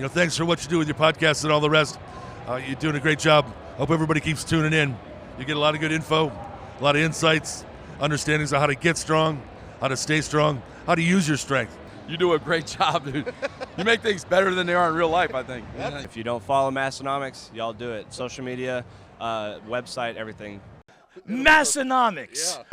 Thanks for what you do with your podcast and all the rest. You're doing a great job. Hope everybody keeps tuning in. You get a lot of good info, a lot of insights, understandings of how to get strong, how to stay strong, how to use your strength. You do a great job, dude. You make things better than they are in real life, I think. If you don't follow Massenomics, y'all do it. Social media, website, everything. Massenomics. Yeah.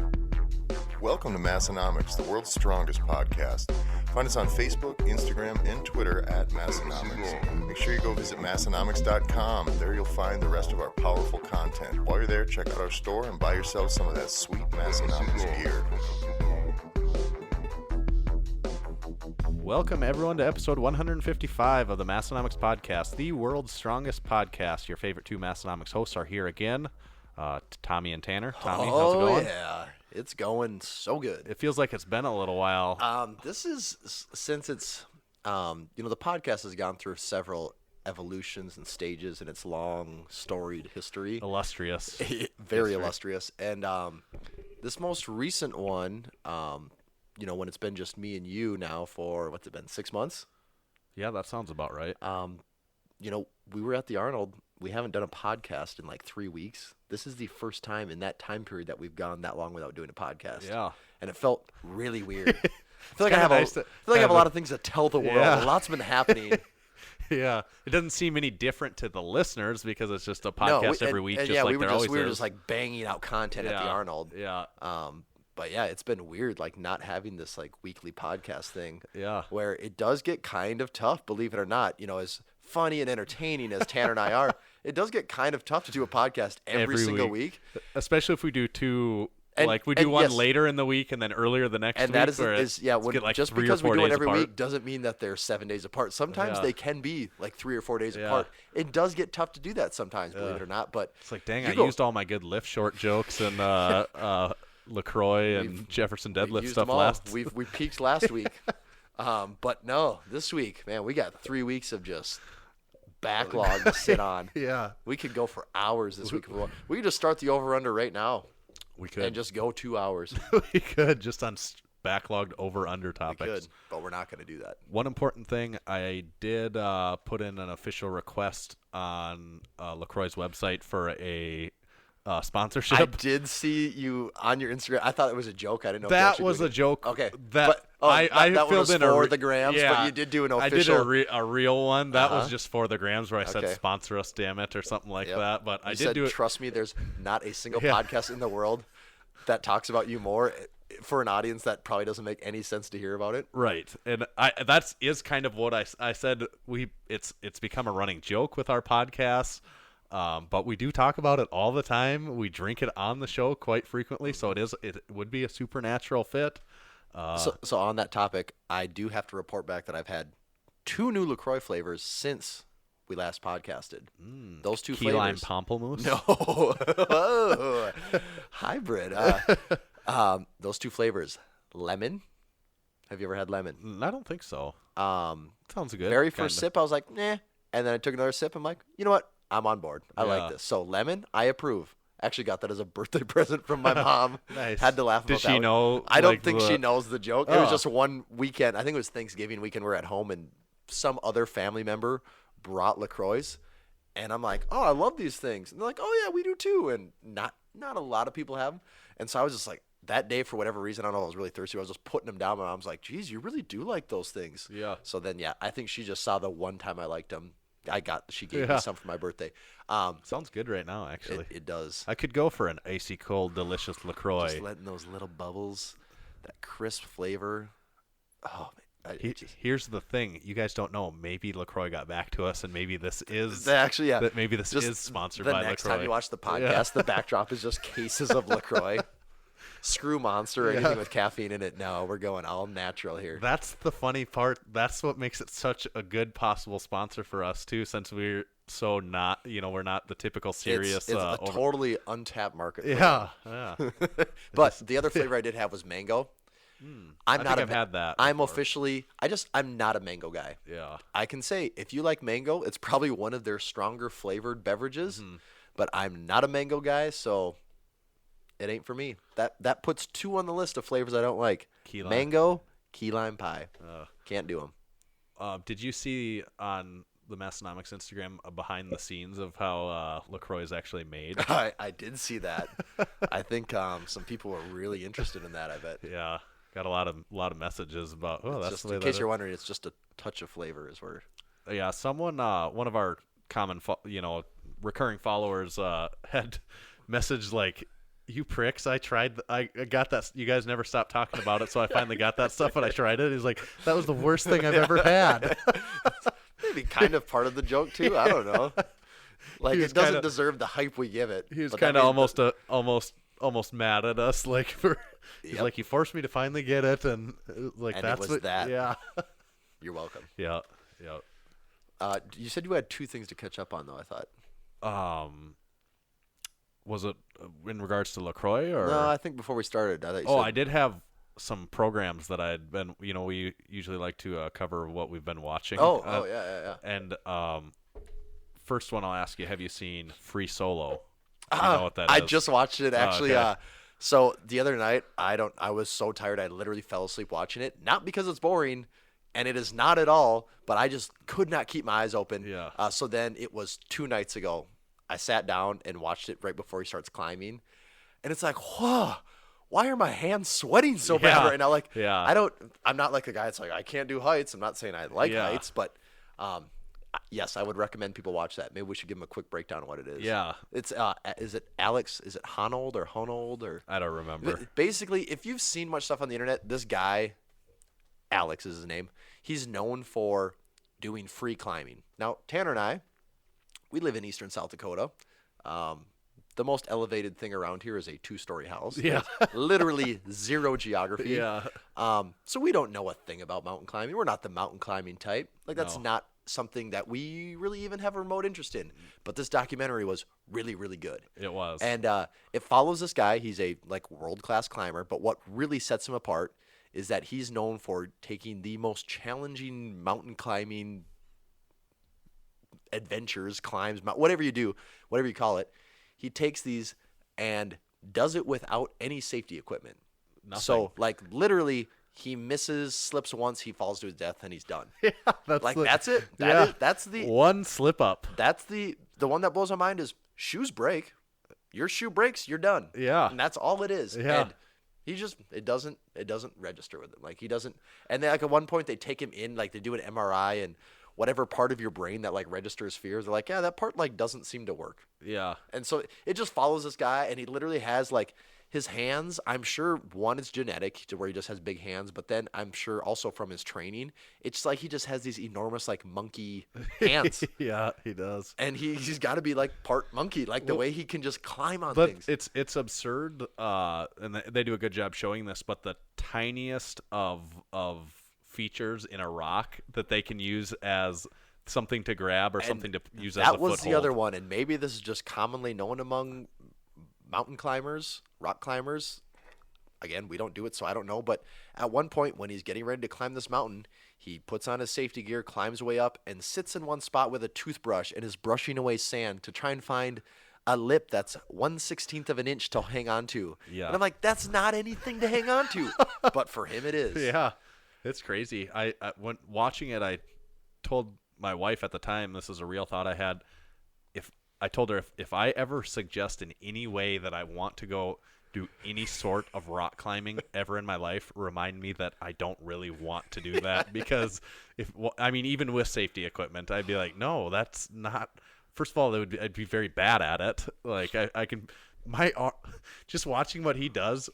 Welcome to Massenomics, the world's strongest podcast. Find us on Facebook, Instagram, and Twitter at Massenomics. Make sure you go visit Massenomics.com. There you'll find the rest of our powerful content. While you're there, check out our store and buy yourself some of that sweet Massenomics gear. Welcome, everyone, to episode 155 of the Massenomics Podcast, the world's strongest podcast. Your favorite two Massenomics hosts are here again, Tommy and Tanner. Tommy, how's it going? Oh, yeah. It's going so good. It feels like it's been a little while. This is, since it's, the podcast has gone through several evolutions and stages in its long, storied history. Illustrious. Very illustrious. And this most recent one, when it's been just me and you now for, what's it been, 6 months? Yeah, that sounds about right. We were at the Honnold. We haven't done a podcast in like 3 weeks. This is the first time in that time period that we've gone that long without doing a podcast. Yeah. And it felt really weird. I feel like I have a lot of things to tell the world. Yeah. A lot's been happening. Yeah. It doesn't seem any different to the listeners because it's just a podcast every week. We were just like banging out content at the Honnold. Yeah. But yeah, it's been weird, like not having this like weekly podcast thing. Yeah. Where it does get kind of tough, believe it or not. As funny and entertaining as Tanner and I are, it does get kind of tough to do a podcast every single week. Especially if we do two, we do one later in the week and then earlier the next week. And that is just because we do it every apart. week doesn't mean that they're 7 days apart. Sometimes they can be like 3 or 4 days apart. It does get tough to do that sometimes, believe it or not. But it's like, dang, I used all my good lift short jokes and LaCroix and Jefferson deadlift stuff last. We peaked last week. But no, this week, man, we got 3 weeks of just backlog to sit on. Yeah. We could go for hours this week. We could just start the over-under right now. We could. And just go 2 hours. We could, just on backlogged over-under topics. We could, but we're not going to do that. One important thing, I did put in an official request on LaCroix's website for a sponsorship. I did see you on your Instagram. I thought it was a joke. I didn't know that was a joke. Okay, I that filled was in for the grams, but you did do an official. I did a real one. That was just for the grams where I said "sponsor us, damn it" or something like that. But I did do it. Trust me, there's not a single podcast in the world that talks about you more for an audience that probably doesn't make any sense to hear about it. Right, and that is kind of what I said. It's become a running joke with our podcasts. But we do talk about it all the time. We drink it on the show quite frequently, so it would be a supernatural fit. So on that topic, I do have to report back that I've had 2 new LaCroix flavors since we last podcasted. Those 2 Key flavors. lime pamplemousse? No. Hybrid. Those 2 flavors. Lemon. Have you ever had lemon? I don't think so. Sounds good. Very first sip, I was like, nah. And then I took another sip. I'm like, you know what? I'm on board. I like this. So lemon, I approve. Actually got that as a birthday present from my mom. Nice. Had to laugh about that. Did she know? I don't think she knows the joke. It was just one weekend. I think it was Thanksgiving weekend. We were at home and some other family member brought LaCroix. And I'm like, oh, I love these things. And they're like, oh, yeah, we do too. And not a lot of people have them. And so I was just like, that day, for whatever reason, I don't know, I was really thirsty. I was just putting them down. My mom's like, geez, you really do like those things. Yeah. So then, I think she just saw the one time I liked them. She gave me some for my birthday. Sounds good right now, actually. It does. I could go for an icy cold, delicious LaCroix. Just letting those little bubbles, that crisp flavor. Oh, man. Here's the thing. You guys don't know. Maybe LaCroix got back to us, and maybe this is maybe this is sponsored by LaCroix. The next time you watch the podcast, the backdrop is just cases of LaCroix. Screw Monster or anything with caffeine in it. No, we're going all natural here. That's the funny part. That's what makes it such a good possible sponsor for us too, since we're so not, we're not the typical serious. It's a totally untapped market. Yeah. But the other flavor I did have was mango. I've had that. I'm officially. I'm not a mango guy. Yeah. I can say if you like mango, it's probably one of their stronger flavored beverages. But I'm not a mango guy, so. it ain't for me. That puts 2 on the list of flavors I don't like. Key lime. Mango, key lime pie. Can't do them. Did you see on the Massenomics Instagram behind the scenes of how LaCroix is actually made? I did see that. I think some people were really interested in that. I bet. Yeah, got a lot of messages about. Oh, that's just, the way in case you're wondering, it's just a touch of flavor is where. Yeah, someone, one of our common, recurring followers had messaged like, "You pricks! I got that. You guys never stopped talking about it, so I finally got that stuff, and I tried it." He's like, "That was the worst thing I've ever had." Maybe kind of part of the joke too. I don't know. Like it doesn't deserve the hype we give it. He was kind of almost mad at us, like he's like, "You forced me to finally get it," and like and that's it was that. Yeah. You're welcome. Yeah. You said you had 2 things to catch up on, though. I thought. Was it in regards to LaCroix or? No, I think before we started. I thought you said, I did have some programs that I had been. We usually like to cover what we've been watching. Yeah. And first one I'll ask you: have you seen Free Solo? Do you know what that is? I just watched it actually. Okay. So the other night, I was so tired I literally fell asleep watching it. Not because it's boring, and it is not at all. But I just could not keep my eyes open. Yeah. So then it was 2 nights ago. I sat down and watched it right before he starts climbing, and it's like, whoa. Why are my hands sweating so bad right now? Like, yeah. I'm not like the guy that's like, I can't do heights. I'm not saying I like heights, but yes, I would recommend people watch that. Maybe we should give them a quick breakdown of what it is. Yeah. It's, is it Honnold or Honnold or? I don't remember. Basically, if you've seen much stuff on the internet, this guy, Alex is his name, he's known for doing free climbing. Now, Tanner and I, we live in eastern South Dakota. The most elevated thing around here is a 2-story house. Yeah. Literally 0 geography. Yeah. So we don't know a thing about mountain climbing. We're not the mountain climbing type. Like that's No. not something that we really even have a remote interest in. But this documentary was really, really good. It was. And it follows this guy. He's a world-class climber. But what really sets him apart is that he's known for taking the most challenging mountain climbing adventures, climbs, whatever you do, whatever you call it. He takes these and does it without any safety equipment. Nothing. So, like, he misses, slips once, he falls to his death, and he's done. Yeah, that's it. That's the one slip up. That's the one that blows my mind is shoes break. Your shoe breaks, you're done. Yeah. And that's all it is. Yeah. And he just it doesn't register with him. Like he doesn't. And then like at one point they take him in, like they do an MRI and whatever part of your brain that like registers fears, they're like, yeah, that part like doesn't seem to work. Yeah. And so it just follows this guy, and he literally has like his hands. I'm sure one is genetic to where he just has big hands, but then I'm sure also from his training, it's like he just has these enormous like monkey hands. Yeah, he does. And he's got to be like part monkey, like the way he can just climb on But things. it's absurd, and they do a good job showing this. But the tiniest of features in a rock that they can use as something to grab or something to use as a foothold. That was the other one, and maybe this is just commonly known among mountain climbers, rock climbers. Again, we don't do it, so I don't know. But at one point, when he's getting ready to climb this mountain, he puts on his safety gear, climbs way up, and sits in one spot with a toothbrush and is brushing away sand to try and find a lip that's 1/16 of an inch to hang on to. Yeah. And I'm like, that's not anything to hang on to. But for him, it is. Yeah, it's crazy. I when watching it, I told my wife at the time, this is a real thought I had. I told her if I ever suggest in any way that I want to go do any sort of rock climbing ever in my life, remind me that I don't really want to do that. Because even with safety equipment, I'd be like, no, that's not. First of all, I'd be very bad at it. Like I can, just watching what he does.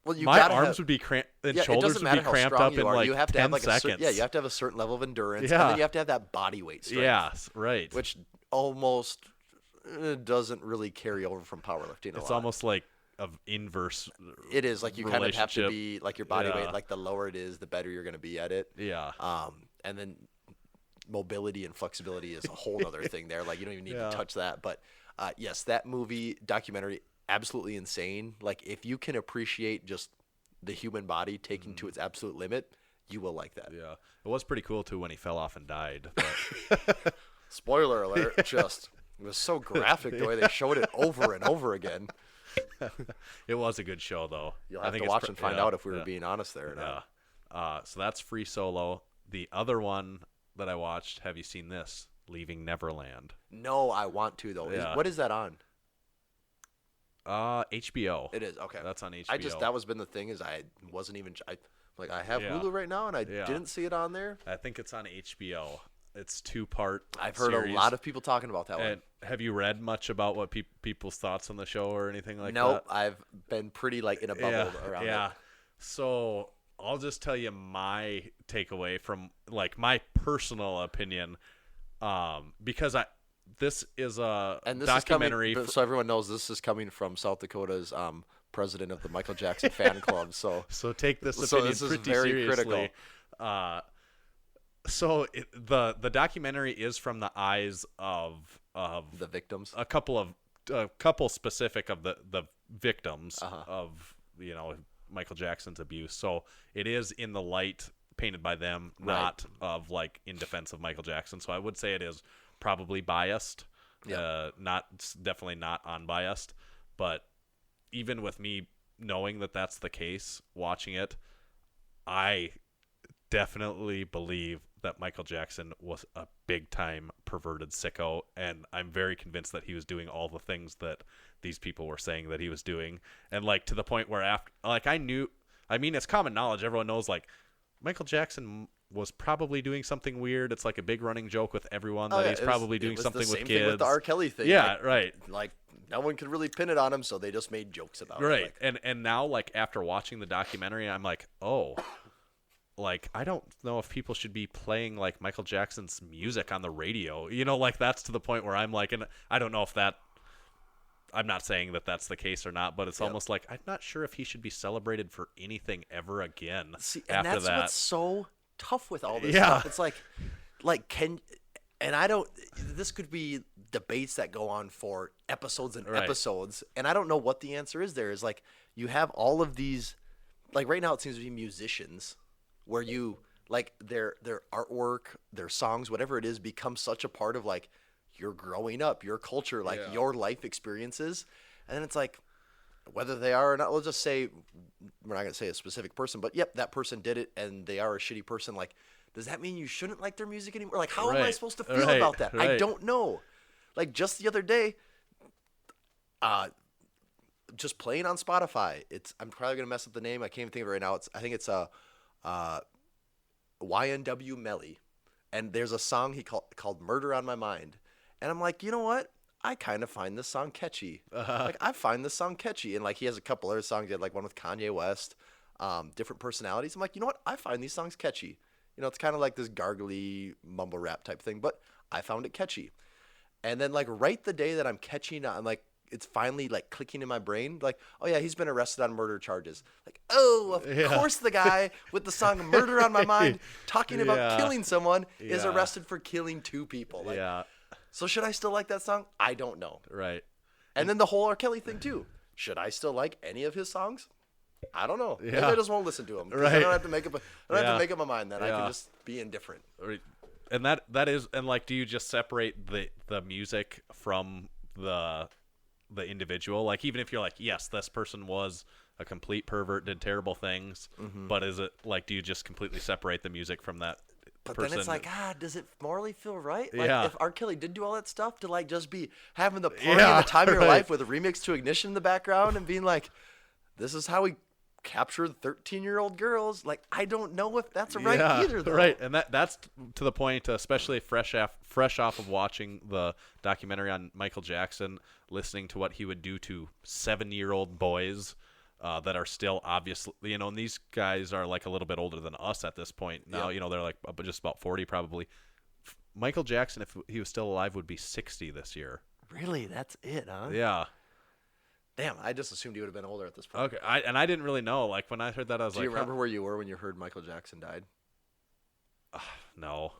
Well, my arms would be cramped and shoulders would be cramped up in like you have to 10 have like seconds. you have to have a certain level of endurance, Yeah. and then you have to have that body weight strength. Yeah, right. Which almost doesn't really carry over from powerlifting a lot. It's almost like of inverse. It is like you kind of have to relationship. be like your body Yeah. weight. Like the lower it is, the better you're going to be at it. Yeah. And then mobility and flexibility is a whole other thing there. Like you don't even need Yeah. to touch that. But yes, that movie documentary, absolutely insane. Like if you can appreciate just the human body taken to its absolute limit, you will like that. Yeah. It was pretty cool too when he fell off and died. But Spoiler alert! Just it was so graphic the way they showed it over and over again. It was a good show, though. You'll I have think to it's watch and find yeah, out if we were yeah, being honest there or not. yeah. So that's Free Solo. The other one that I watched, have you seen this? Leaving Neverland. No, I want to though. Yeah. What is that on? HBO. It is okay. That's on HBO. That was been the thing is I wasn't even I have Yeah. Hulu right now and I Yeah. didn't see it on there. I think it's on HBO. It's 2-part. I've heard series. a lot of people talking about that one. And have you read much about what people's thoughts on the show or anything like Nope, that? I've been pretty in a bubble around yeah. it. So I'll just tell you my takeaway from my personal opinion, because this is a And this documentary. is coming, so everyone knows this is coming from South Dakota's president of the Michael Jackson fan club. So take this So opinion this is pretty very seriously. critical. So the documentary is from the eyes of the victims. a couple specific of the victims Uh-huh. of Michael Jackson's abuse. So it is in the light painted by them, Right. not of in defense of Michael Jackson. So I would say it is probably biased. Yeah. Definitely not unbiased. But even with me knowing that that's the case, watching it, I definitely believe that Michael Jackson was a big-time perverted sicko, and I'm very convinced that he was doing all the things that these people were saying that he was doing, and to the point where after, it's common knowledge, everyone knows, Michael Jackson was probably doing something weird. It's a big running joke with everyone that he's probably doing something with kids. Thing with the R. Kelly thing. Yeah, right. No one could really pin it on him, so they just made jokes about it. Right, and now, after watching the documentary, I'm oh, I don't know if people should be playing Michael Jackson's music on the radio. That's to the point where I'm and I don't know if that. I'm not saying that that's the case or not, but it's almost I'm not sure if he should be celebrated for anything ever again. See, and after that's that. what's so tough with all this Yeah. stuff. It's this could be debates that go on for episodes and Right. episodes, and I don't know what the answer is there. Is you have all of these, right now it seems to be musicians where you their artwork, their songs, whatever it is, becomes such a part of your growing up, your culture, Yeah. your life experiences, and then it's whether they are or not, we'll just say we're not going to say a specific person, but yep, that person did it and they are a shitty person. Does that mean you shouldn't like their music anymore? How am I Right. supposed to feel Right. about that? I Right. don't know. Just the other day, just playing on Spotify. I'm probably going to mess up the name. I can't even think of it right now. I think it's YNW Melly, and there's a song he called "Murder on My Mind," and I'm you know what? I kind of find this song catchy. I find this song catchy, and he has a couple other songs. He had one with Kanye West, different personalities. I'm you know what? I find these songs catchy. It's kind of this gargly mumble rap type thing, but I found it catchy. And then right the day that I'm catching on, it's finally clicking in my brain, oh yeah, he's been arrested on murder charges. Of course the guy with the song "Murder on My Mind" talking about killing someone is Yeah. arrested for killing 2 people. Yeah. So should I still like that song? I don't know. Right. And then the whole R. Kelly thing too. Should I still like any of his songs? I don't know. Maybe Yeah. I just won't listen to him. I Right. don't have to make up. I don't have Yeah. to make up my mind. Then I Yeah. can just be indifferent. Right. And that is, and do you just separate the music from the individual? Even if you're yes, this person was a complete pervert, did terrible things, but is it do you just completely separate the music from that But person? then it's does it morally feel right? Yeah. If R. Kelly did do all that stuff to just be having the party Yeah, and the time of your right. life with a remix to Ignition in the background and being this is how we captured 13-year-old girls. I don't know if that's right either, though. Right, and that's to the point, especially fresh off of watching the documentary on Michael Jackson, listening to what he would do to 7-year-old boys that are still obviously, and these guys are a little bit older than us at this point now. Yeah. They're just about 40 probably. Michael Jackson, if he was still alive, would be 60 this year. Really? That's it, huh? Yeah. Damn, I just assumed he would have been older at this point. Okay. I didn't really know. When I heard that, I was Do you remember where you were when you heard Michael Jackson died? No.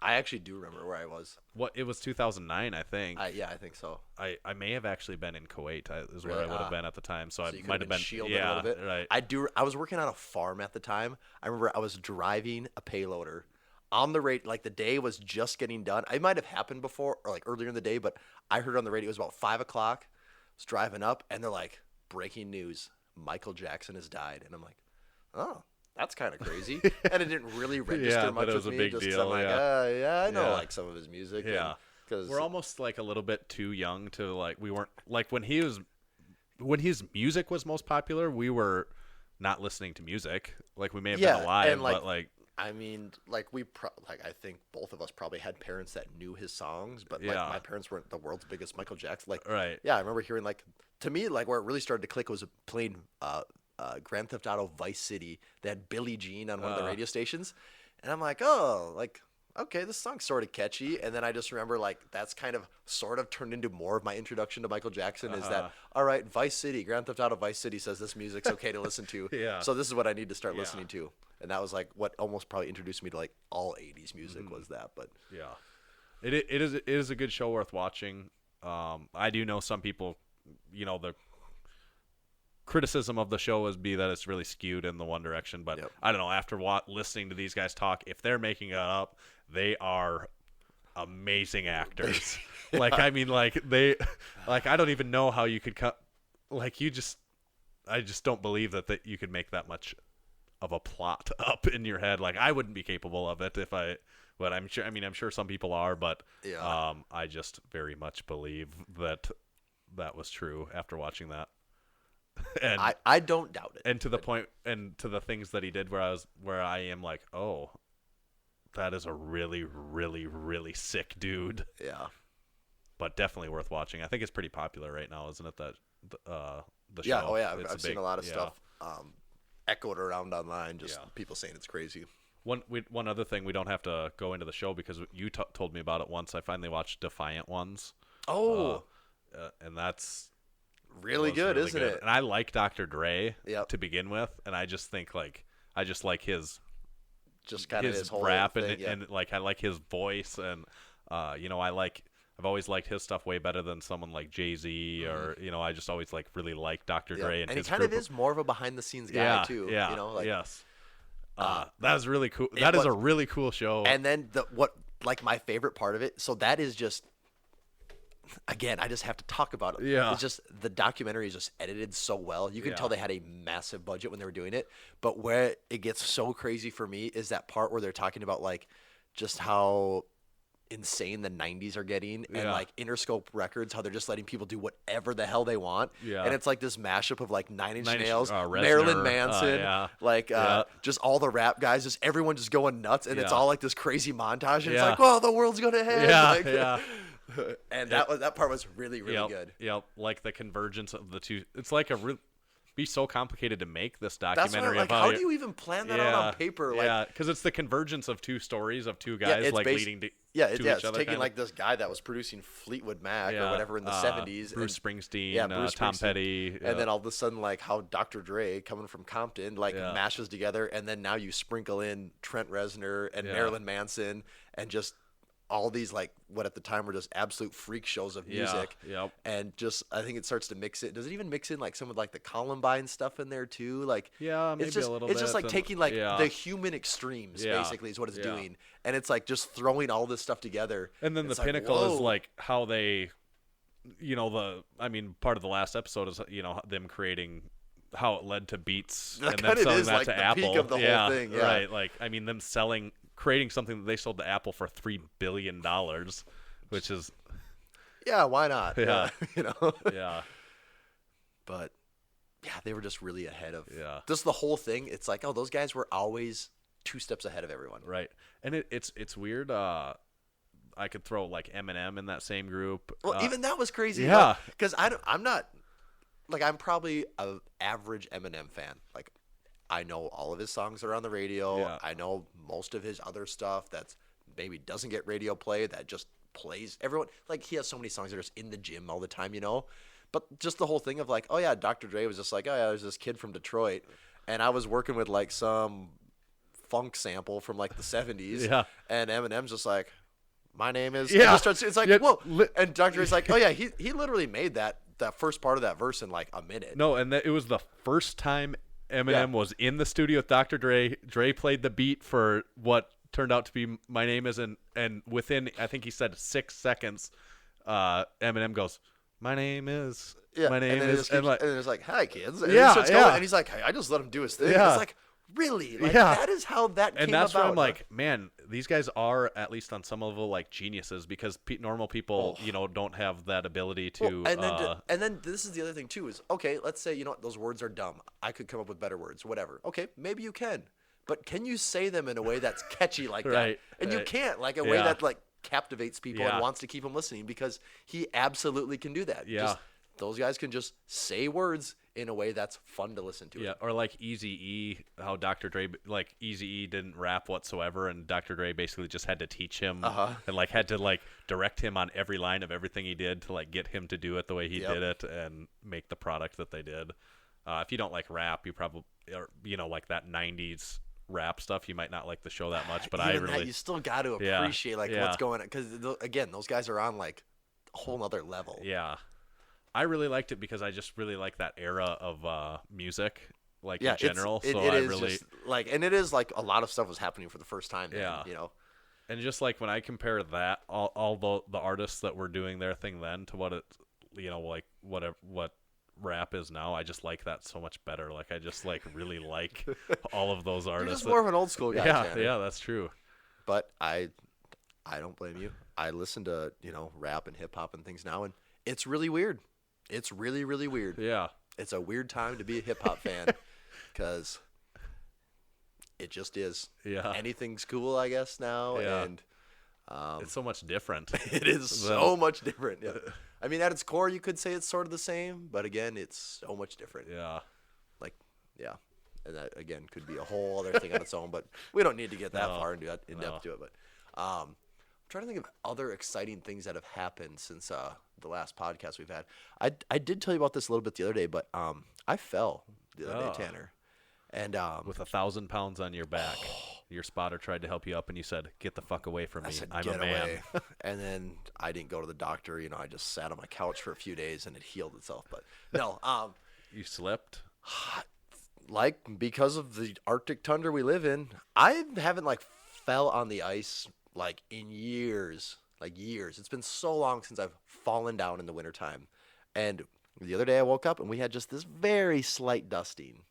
I actually do remember where I was. What? It was 2009, I think. Yeah, I think so. I may have actually been in Kuwait. Is where Really? I would have been at the time. So, So I you might have been shielded yeah, a little bit. right. I was working on a farm at the time. I remember I was driving a payloader on the radio. The day was just getting done. It might have happened before or earlier in the day, but I heard on the radio it was about 5 o'clock. was driving up, and they're like, breaking news, Michael Jackson has died. And I'm like, oh, that's kind of crazy. And it didn't really register much but it was with a me. big Just 'cause deal. I'm like, Yeah. I know Yeah. like some of his music. Yeah. Because We're almost like a little bit too young to like, we weren't like when his music was most popular, we were not listening to music. Like we may have been alive, and, like, but like, I mean, like I think both of us probably had parents that knew his songs, but like Yeah. my parents weren't the world's biggest Michael Jackson. Like, Right. Yeah, I remember hearing like, to me, like where it really started to click was playing Grand Theft Auto Vice City. They had Billie Jean on one of the radio stations, and I'm like, oh, like okay, this song's sort of catchy. And then I just remember like that's kind of sort of turned into more of my introduction to Michael Jackson. Is that all right? Vice City, Grand Theft Auto Vice City says this music's okay to listen to. Yeah. So this is what I need to start listening to. And that was like what almost probably introduced me to like all 80s music was that. But yeah, it is a good show worth watching. I do know some people, you know, the criticism of the show is that it's really skewed in the one direction, but I don't know, after listening to these guys talk, if they're making it up, they are amazing actors. Like, I mean, like they, like, I don't even know how you could like, I just don't believe that you could make that much of a plot up in your head. Like, I wouldn't be capable of it but I'm sure some people are, but I just very much believe that was true after watching that. And I don't doubt it. And to the point, and to the things that he did where I am like, oh, that is a really, really, really sick dude. Yeah. But definitely worth watching. I think it's pretty popular right now, isn't it? The show. Yeah. Oh yeah. It's I've seen a lot of stuff echoed around online. Just people saying it's crazy. One other thing, we don't have to go into the show because you told me about it once. I finally watched Defiant Ones. Oh. And that's really good, really isn't good. it? And I like Dr. Dre Yep. to begin with, and I just think like I just like his kind of his whole rap thing, and like I like his voice, and you know, I've always liked his stuff way better than someone like Jay-Z or you know, I just always really like Dr. Dre and he his kind group of is more of a behind the scenes guy too. Yeah, you know, like yes. That is really cool. That is a really cool show. And then my favorite part of it. So that is just. Again, I just have to talk about it. Yeah. It's just the documentary is just edited so well. You can tell they had a massive budget when they were doing it. But where it gets so crazy for me is that part where they're talking about like just how insane the 90s are getting and like Interscope Records, how they're just letting people do whatever the hell they want. Yeah. And it's like this mashup of like Nine Inch Nails, Reznor, Marilyn Manson, just all the rap guys, just everyone just going nuts. And it's all like this crazy montage. And it's like, well, the world's going to end. Yeah. And that part was really, really good. Yep, like the convergence of the two. It's like be so complicated to make this That's documentary. why, like, how do you even plan that out on paper? Like, because it's the convergence of two stories of two guys leading to it's each other. taking like this guy that was producing Fleetwood Mac or whatever in the 70s. Bruce Springsteen, Tom Petty. And then all of a sudden, like how Dr. Dre coming from Compton, like mashes together. And then now you sprinkle in Trent Reznor and Marilyn Manson and just all these like what at the time were just absolute freak shows of music. And just I think it starts to mix it. Does it even mix in like some of like the Columbine stuff in there too? Like maybe it's just, a little it's bit. just like taking like the human extremes basically is what it's doing. And it's like just throwing all this stuff together. And then the pinnacle is like how they, you know, part of the last episode is, you know, them creating how it led to Beats that and then selling that like to the Apple. Peak of the whole thing. Yeah. Right. Like, I mean, them creating something that they sold to Apple for $3 billion, which is. Yeah, why not? Yeah. You know? Yeah. But, yeah, they were just really ahead of. Yeah. Just the whole thing. It's like, oh, those guys were always 2 steps ahead of everyone. Right. And it's weird. I could throw like Eminem in that same group. Well, even that was crazy. Yeah. Because I'm not. Like, I'm probably an average Eminem fan. Like, I know all of his songs are on the radio. Yeah. I know most of his other stuff that's maybe doesn't get radio play that just plays. Everyone, like, he has so many songs that are just in the gym all the time, you know? But just the whole thing of like, oh yeah, Dr. Dre was just like, oh yeah, there's this kid from Detroit. And I was working with like some funk sample from like the 70s. Yeah. And Eminem's just like, my name is. Yeah. It's like, whoa. And Dr. Dre's like, oh yeah, he literally made that first part of that verse in like a minute. No, and it was the first time Eminem was in the studio with Dr. Dre. Dre played the beat for what turned out to be My Name Is, and within, I think he said 6 seconds, Eminem goes, my name is, Yeah, My name and then is, and it's like, hi kids. And Yeah, he starts going, yeah. and he's like, hey, I just let him do his thing. Yeah. It's like, really? Like, Yeah. that is how that came And that's about. where I'm like, man, these guys are at least on some level like geniuses because normal people, don't have that ability to. Well, and then this is the other thing too is, okay, let's say, those words are dumb. I could come up with better words, whatever. Okay, maybe you can. But can you say them in a way that's catchy like that? Right, And you right. can't, like a way Yeah. that like captivates people Yeah. and wants to keep them listening, because he absolutely can do that. Yeah. Those guys can just say words in a way that's fun to listen to. Yeah, or like Eazy-E, how Dr. Dre, like Eazy-E didn't rap whatsoever, and Dr. Dre basically just had to teach him and like had to like direct him on every line of everything he did to like get him to do it the way he did it and make the product that they did. If you don't like rap, you probably, or, like that 90s rap stuff, you might not like the show that much, but Even that, you still got to appreciate Yeah. what's going on, because again, those guys are on like a whole nother level. Yeah. I really liked it because I just really like that era of music, like in general. And it is like a lot of stuff was happening for the first time. Then, And just like when I compare that, all the artists that were doing their thing then to what it, like what rap is now, I just like that so much better. Like I just like really like all of those You're artists. just more of an old school guy. Tanner. Yeah, that's true. But I don't blame you. I listen to rap and hip hop and things now, and it's really weird. It's really, really weird. Yeah. It's a weird time to be a hip hop fan, because it just is. Yeah. Anything's cool, I guess, now. Yeah. And It's so much different. it is so much different. Yeah. I mean, at its core, you could say it's sort of the same, but again, it's so much different. Yeah. Yeah. And that, again, could be a whole other thing on its own, but we don't need to get that far into in depth to it. But I'm trying to think of other exciting things that have happened since the last podcast we've had. I did tell you about this a little bit the other day, but I fell the other day, Tanner. And With 1,000 pounds on your back, your spotter tried to help you up, and you said, "Get the fuck away from me. I said, I'm get a man." away. And then I didn't go to the doctor. I just sat on my couch for a few days, and it healed itself. But no, You slipped. because of the Arctic tundra we live in, I haven't fell on the ice in years. It's been so long since I've fallen down in the wintertime. And the other day I woke up and we had just this very slight dusting.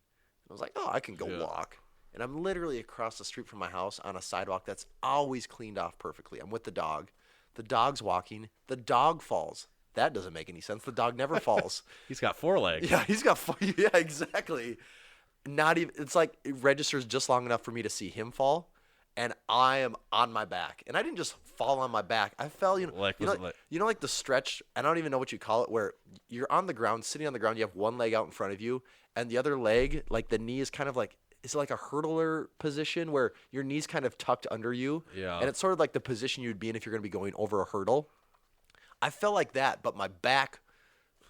I was like, oh, I can go walk. And I'm literally across the street from my house on a sidewalk that's always cleaned off perfectly. I'm with the dog. The dog's walking. The dog falls. That doesn't make any sense. The dog never falls. He's got 4 legs. Yeah, he's got 4. Yeah, exactly. Not even. It's like it registers just long enough for me to see him fall, and I am on my back. And I didn't just fall on my back. I fell. Like the stretch. I don't even know what you call it, where you're on the ground, sitting on the ground. You have one leg out in front of you, and the other leg, the knee is kind of it's like a hurdler position where your knee's kind of tucked under you. Yeah. And it's sort of like the position you'd be in if you're going to be going over a hurdle. I fell like that, but my back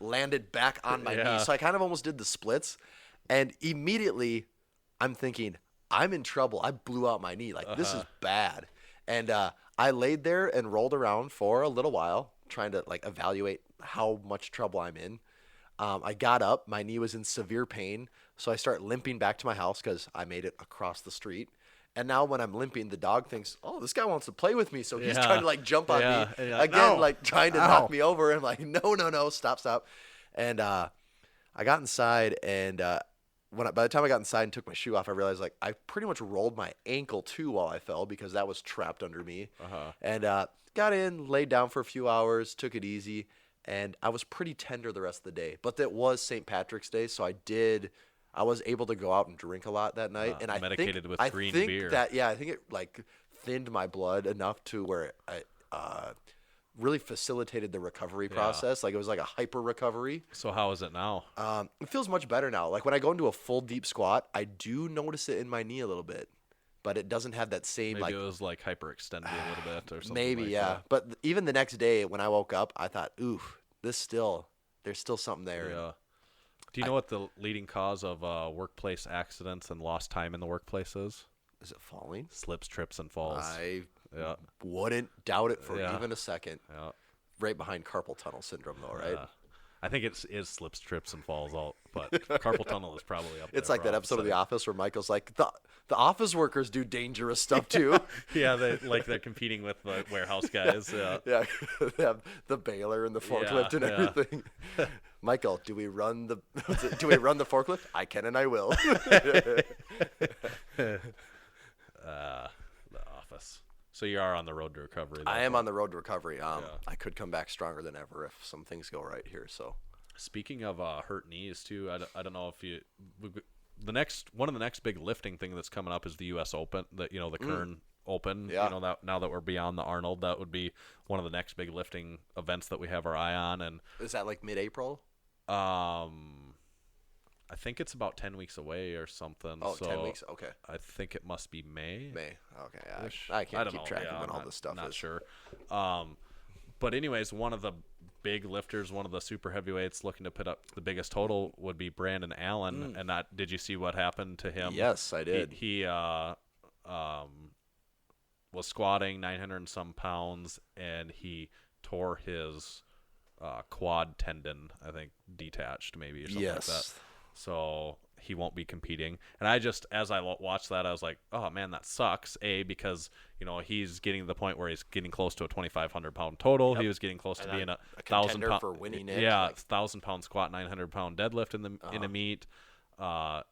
landed back on my knee. So I kind of almost did the splits. And immediately I'm thinking, I'm in trouble. I blew out my knee. This is bad. And I laid there and rolled around for a little while, trying to evaluate how much trouble I'm in. I got up. My knee was in severe pain. So I start limping back to my house because I made it across the street. And now when I'm limping, the dog thinks, oh, this guy wants to play with me. So he's trying to jump on me again, no. Trying to knock me over. And I'm like, no, stop. And I got inside, and by the time I got inside and took my shoe off, I realized I pretty much rolled my ankle too while I fell, because that was trapped under me. And got in, laid down for a few hours, took it easy, and I was pretty tender the rest of the day. But that was St. Patrick's Day, so I was able to go out and drink a lot that night. And I medicated with green beer. I think it thinned my blood enough to where it really facilitated the recovery process. It was like a hyper recovery. So how is it now? It feels much better now. When I go into a full deep squat, I do notice it in my knee a little bit, but it doesn't have that same Maybe it was hyperextended a little bit or something. Maybe, yeah. That. But even the next day when I woke up, I thought, oof, there's still something there. Yeah. Do you know what the leading cause of workplace accidents and lost time in the workplace is? Is it falling? Slips, trips, and falls. I wouldn't doubt it for even a second. Yeah. Right behind carpal tunnel syndrome, though, right? I think it is slips, trips, and falls, but carpal tunnel is probably up there. It's like that episode of The Office where Michael's like, the office workers do dangerous stuff too. Yeah, they're competing with the warehouse guys. Yeah, yeah, they have the baler and the forklift and everything. Michael, do we run the forklift? I can and I will. The office. So you are on the road to recovery. I am on the road to recovery. I could come back stronger than ever if some things go right here. So, speaking of hurt knees too, I don't know if you one of the next big lifting thing that's coming up is the U.S. Open. The Kern Open. Yeah. Now that we're beyond the Arnold, that would be one of the next big lifting events that we have our eye on. And is that like mid-April? I think it's about 10 weeks away or something. Oh, so 10 weeks. Okay. I think it must be May. May. Okay. I can't keep track of when all this stuff not is. Sure. But anyways, one of the big lifters, one of the super heavyweights looking to put up the biggest total would be Brandon Allen. And did you see what happened to him? Yes, I did. He was squatting 900 and some pounds, and he tore his quad tendon, I think, detached maybe or something like that. So he won't be competing. And I just, as I watched that, I was like, oh man, that sucks. Because he's getting to the point where he's getting close to a 2,500 pound total. Yep. He was getting close to being a 1,000 pound for winning it. Yeah, 1,000 pound squat, 900 pound deadlift in a meet. All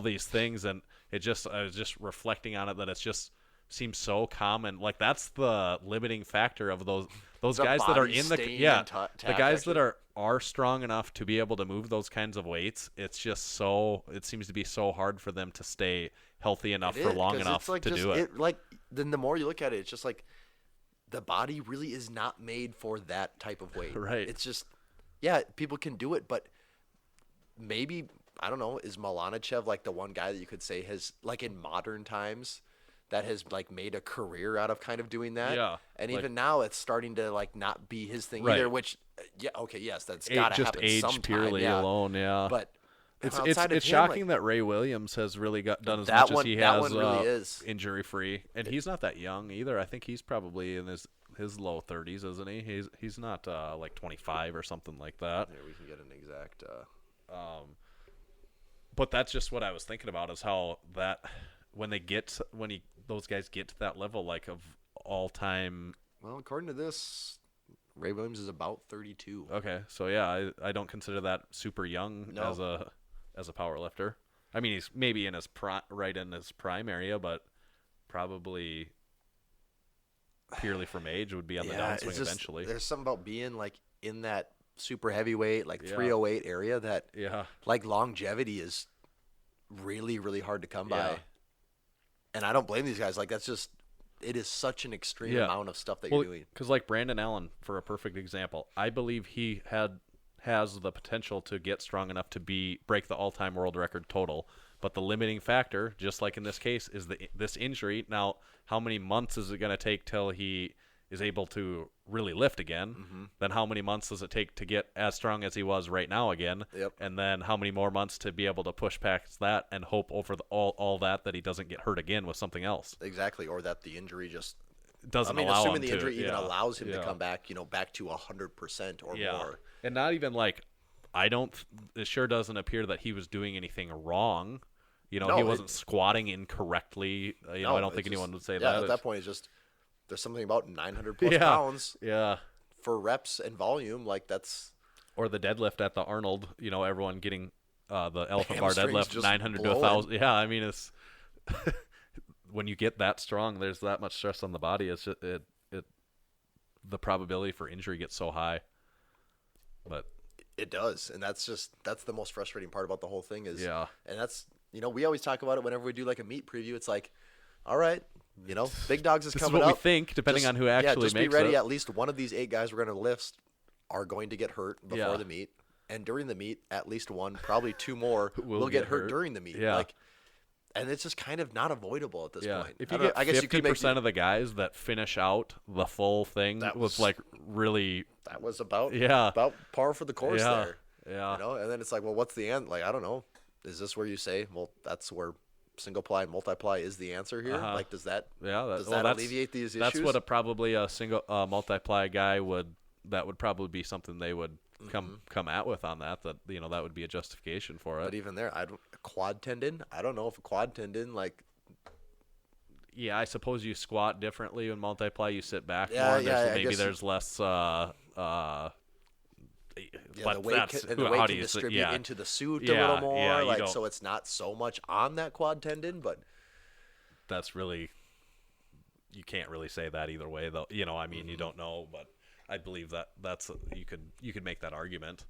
these things, and I was just reflecting on it that it's just seems so common. Like that's the limiting factor of those guys that are in the the guys that are strong enough to be able to move those kinds of weights. It's just it seems to be so hard for them to stay healthy enough for long enough to do it. Then the more you look at it, it's just like the body really is not made for that type of weight. Right. It's just people can do it, but maybe I don't know. Is Milanichev like the one guy that you could say has like in modern times that has like made a career out of kind of doing that? Yeah. And even now it's starting to like not be his thing right. either, which yes, that's got to happen age sometime. Purely alone, yeah. But it's shocking that Ray Williams has really done as much as he has really is injury free, and he's not that young either. I think he's probably in his low 30s, isn't he? He's not like 25 or something like that. Here we can get an exact. But that's just what I was thinking about is how that those guys get to that level like of all time. Well, according to this, Ray Williams is about 32. Okay, so I don't consider that super young as a power lifter. I mean, he's maybe in his right in his prime area, but probably purely from age would be on the downswing eventually. There's something about being like in that super heavyweight, like 308 area that like longevity is really, really hard to come by. And I don't blame these guys. Like that's just, it is such an extreme amount of stuff that you're doing. Because like Brandon Allen, for a perfect example, I believe he has the potential to get strong enough to break the all-time world record total. But the limiting factor, just like in this case, is this injury. Now, how many months is it going to take till he is able to really lift again? Mm-hmm. Then how many months does it take to get as strong as he was right now again? Yep. And then how many more months to be able to push past that and hope over all that he doesn't get hurt again with something else? Exactly, or that the injury just doesn't allow him to. Assuming the injury even allows him to come back, back to 100% or more. And not even like, it sure doesn't appear that he was doing anything wrong. He wasn't squatting incorrectly. I don't think anyone would say that. At that point, it's just there's something about 900 plus pounds. Yeah. For reps and volume, like that's. Or the deadlift at the Arnold. Everyone getting the elephant bar deadlift 900 to 1,000. Yeah, I mean it's when you get that strong, there's that much stress on the body. It's just, the probability for injury gets so high. But it does, and that's the most frustrating part about the whole thing is. Yeah. And that's we always talk about it whenever we do like a meet preview. It's like, all right, Big Dogs is coming up. This is what we think, depending on who actually makes it. Just be ready. At least one of these 8 guys we're going to lift are going to get hurt before the meet. And during the meet, at least one, probably 2 more will get hurt during the meet. Yeah. And it's just kind of not about at this point. If you get 50% of the guys that finish out the full thing was like really... That was about par for the course there. Yeah. And then it's like, well, what's the end? Like, I don't know. Is this where you say, well, that's where single ply and multiply is the answer here? Like, does that alleviate these issues? That's what probably a single multiply guy would probably be something they would come at with on that that would be a justification for it. But even there, a quad tendon, I don't know if a quad tendon like. Yeah, I suppose you squat differently in multiply. You sit back more. Maybe there's less Yeah, but the weight that's can, and the weight can distribute into the suit a little more, like so it's not so much on that quad tendon. But that's really, you can't really say that either way, though. I mean, you don't know, but I believe that's you could make that argument.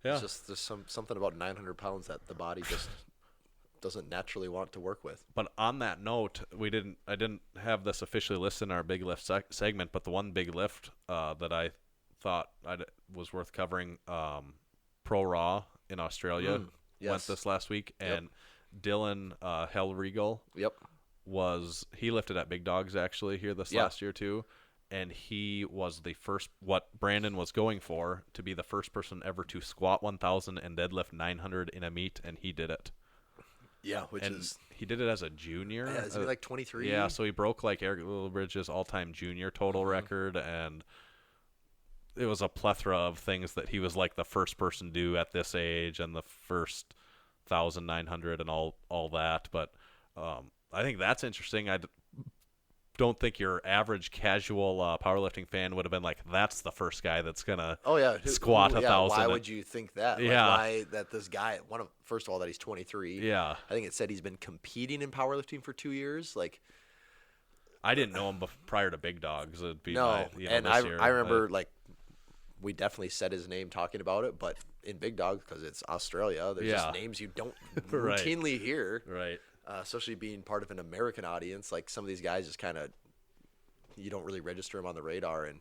Yeah, it's just there's something about 900 pounds that the body just doesn't naturally want to work with. But on that note, I didn't have this officially listed in our big lift segment, but the one big lift that I thought was worth covering, Pro Raw in Australia went this last week, and Dylan Hellriegel he lifted at Big Dogs actually here this last year too, and he was the first, what Brandon was going for, to be the first person ever to squat 1,000 and deadlift 900 in a meet, and he did it. Yeah, he did it as a junior. Yeah, is he like 23? Yeah, so he broke like Eric Lillibridge's all-time junior total record, and it was a plethora of things that he was like the first person to do at this age, and the first 1,900 and all that. But I think that's interesting. I don't think your average casual powerlifting fan would have been like, that's the first guy that's gonna squat 1,000. Why would you think that? Like, why that this guy, first of all, that he's 23. Yeah, I think it said he's been competing in powerlifting for 2 years. Like, I didn't know him prior to Big Dogs. It'd be I remember like we definitely said his name talking about it, but in Big Dogs, because it's Australia, there's just names you don't routinely hear. Right. Especially being part of an American audience, like some of these guys just kind of, you don't really register them on the radar, and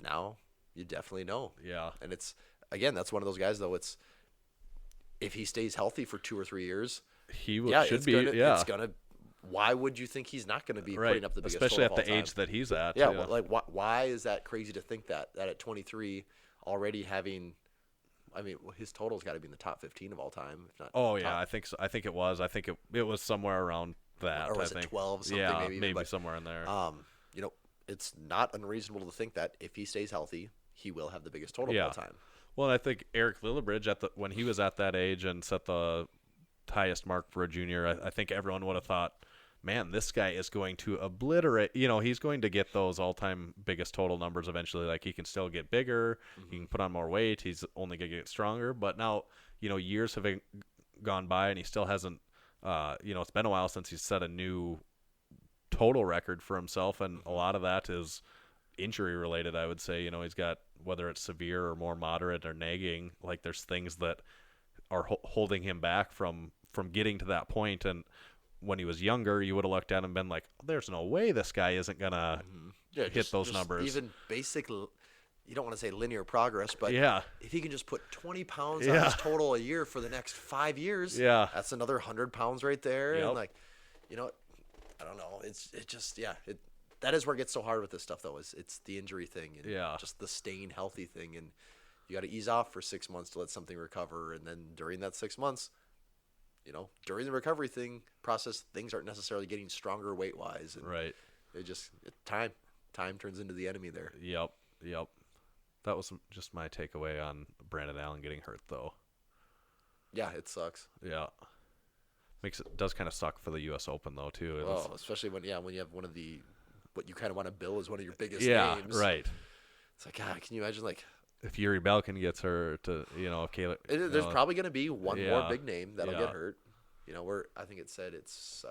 now you definitely know. Yeah. And it's, again, that's one of those guys though. It's, if he stays healthy for 2 or 3 years, it's gonna. Why would you think he's not going to be putting up the biggest especially total at the age that he's at? Yeah, well, like why is that crazy to think that at 23 already having? I mean, his total's got to be in the top 15 of all time, if not. Oh yeah, I think so. I think it was. I think it was somewhere around that. Or was it 12? Something maybe but, somewhere in there. It's not unreasonable to think that if he stays healthy, he will have the biggest total of all time. Well, I think Eric Lillibridge when he was at that age and set the highest mark for a junior, I think everyone would have thought, man, this guy is going to obliterate. He's going to get those all-time biggest total numbers eventually. Like, he can still get bigger, he can put on more weight, he's only going to get stronger. But now, years have gone by and he still hasn't. It's been a while since he's set a new total record for himself, and a lot of that is injury related. I would say, he's got, whether it's severe or more moderate or nagging, like there's things that are holding him back from getting to that point. And when he was younger, you would have looked at him and been like, there's no way this guy isn't going to hit those numbers. Even basic, you don't want to say linear progress, but if he can just put 20 pounds on his total a year for the next 5 years, that's another 100 pounds right there. Yep. And like, I don't know. That is where it gets so hard with this stuff, though, is it's the injury thing and just the staying healthy thing. And you got to ease off for 6 months to let something recover. And then during that 6 months, during the recovery process, things aren't necessarily getting stronger weight-wise. And time turns into the enemy there. Yep. That was just my takeaway on Brandon Allen getting hurt, though. Yeah, it sucks. Yeah. Does kind of suck for the U.S. Open, though, too. Especially when you have one of the, what you kind of want to bill as one of your biggest names. Yeah, right. It's like, God, can you imagine, like, if Yuri Belkin gets hurt, if Caleb, there's probably going to be one more big name that'll get hurt. I think it said it's.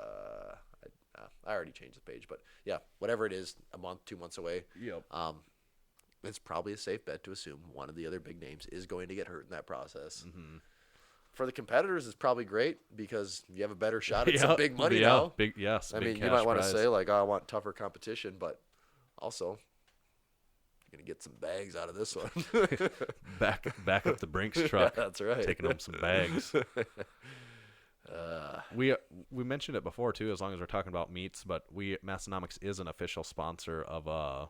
I already changed the page, but whatever it is, a month, 2 months away. Yep. It's probably a safe bet to assume one of the other big names is going to get hurt in that process. Mm-hmm. For the competitors, it's probably great because you have a better shot at some big money now. Big, yes. I big mean, you cash might want to prize. say like, I want tougher competition, but also you're gonna get some bags out of this one. back up the Brinks truck. That's right. Taking home some bags. We mentioned it before too, as long as we're talking about meets, but Massenomics is an official sponsor of a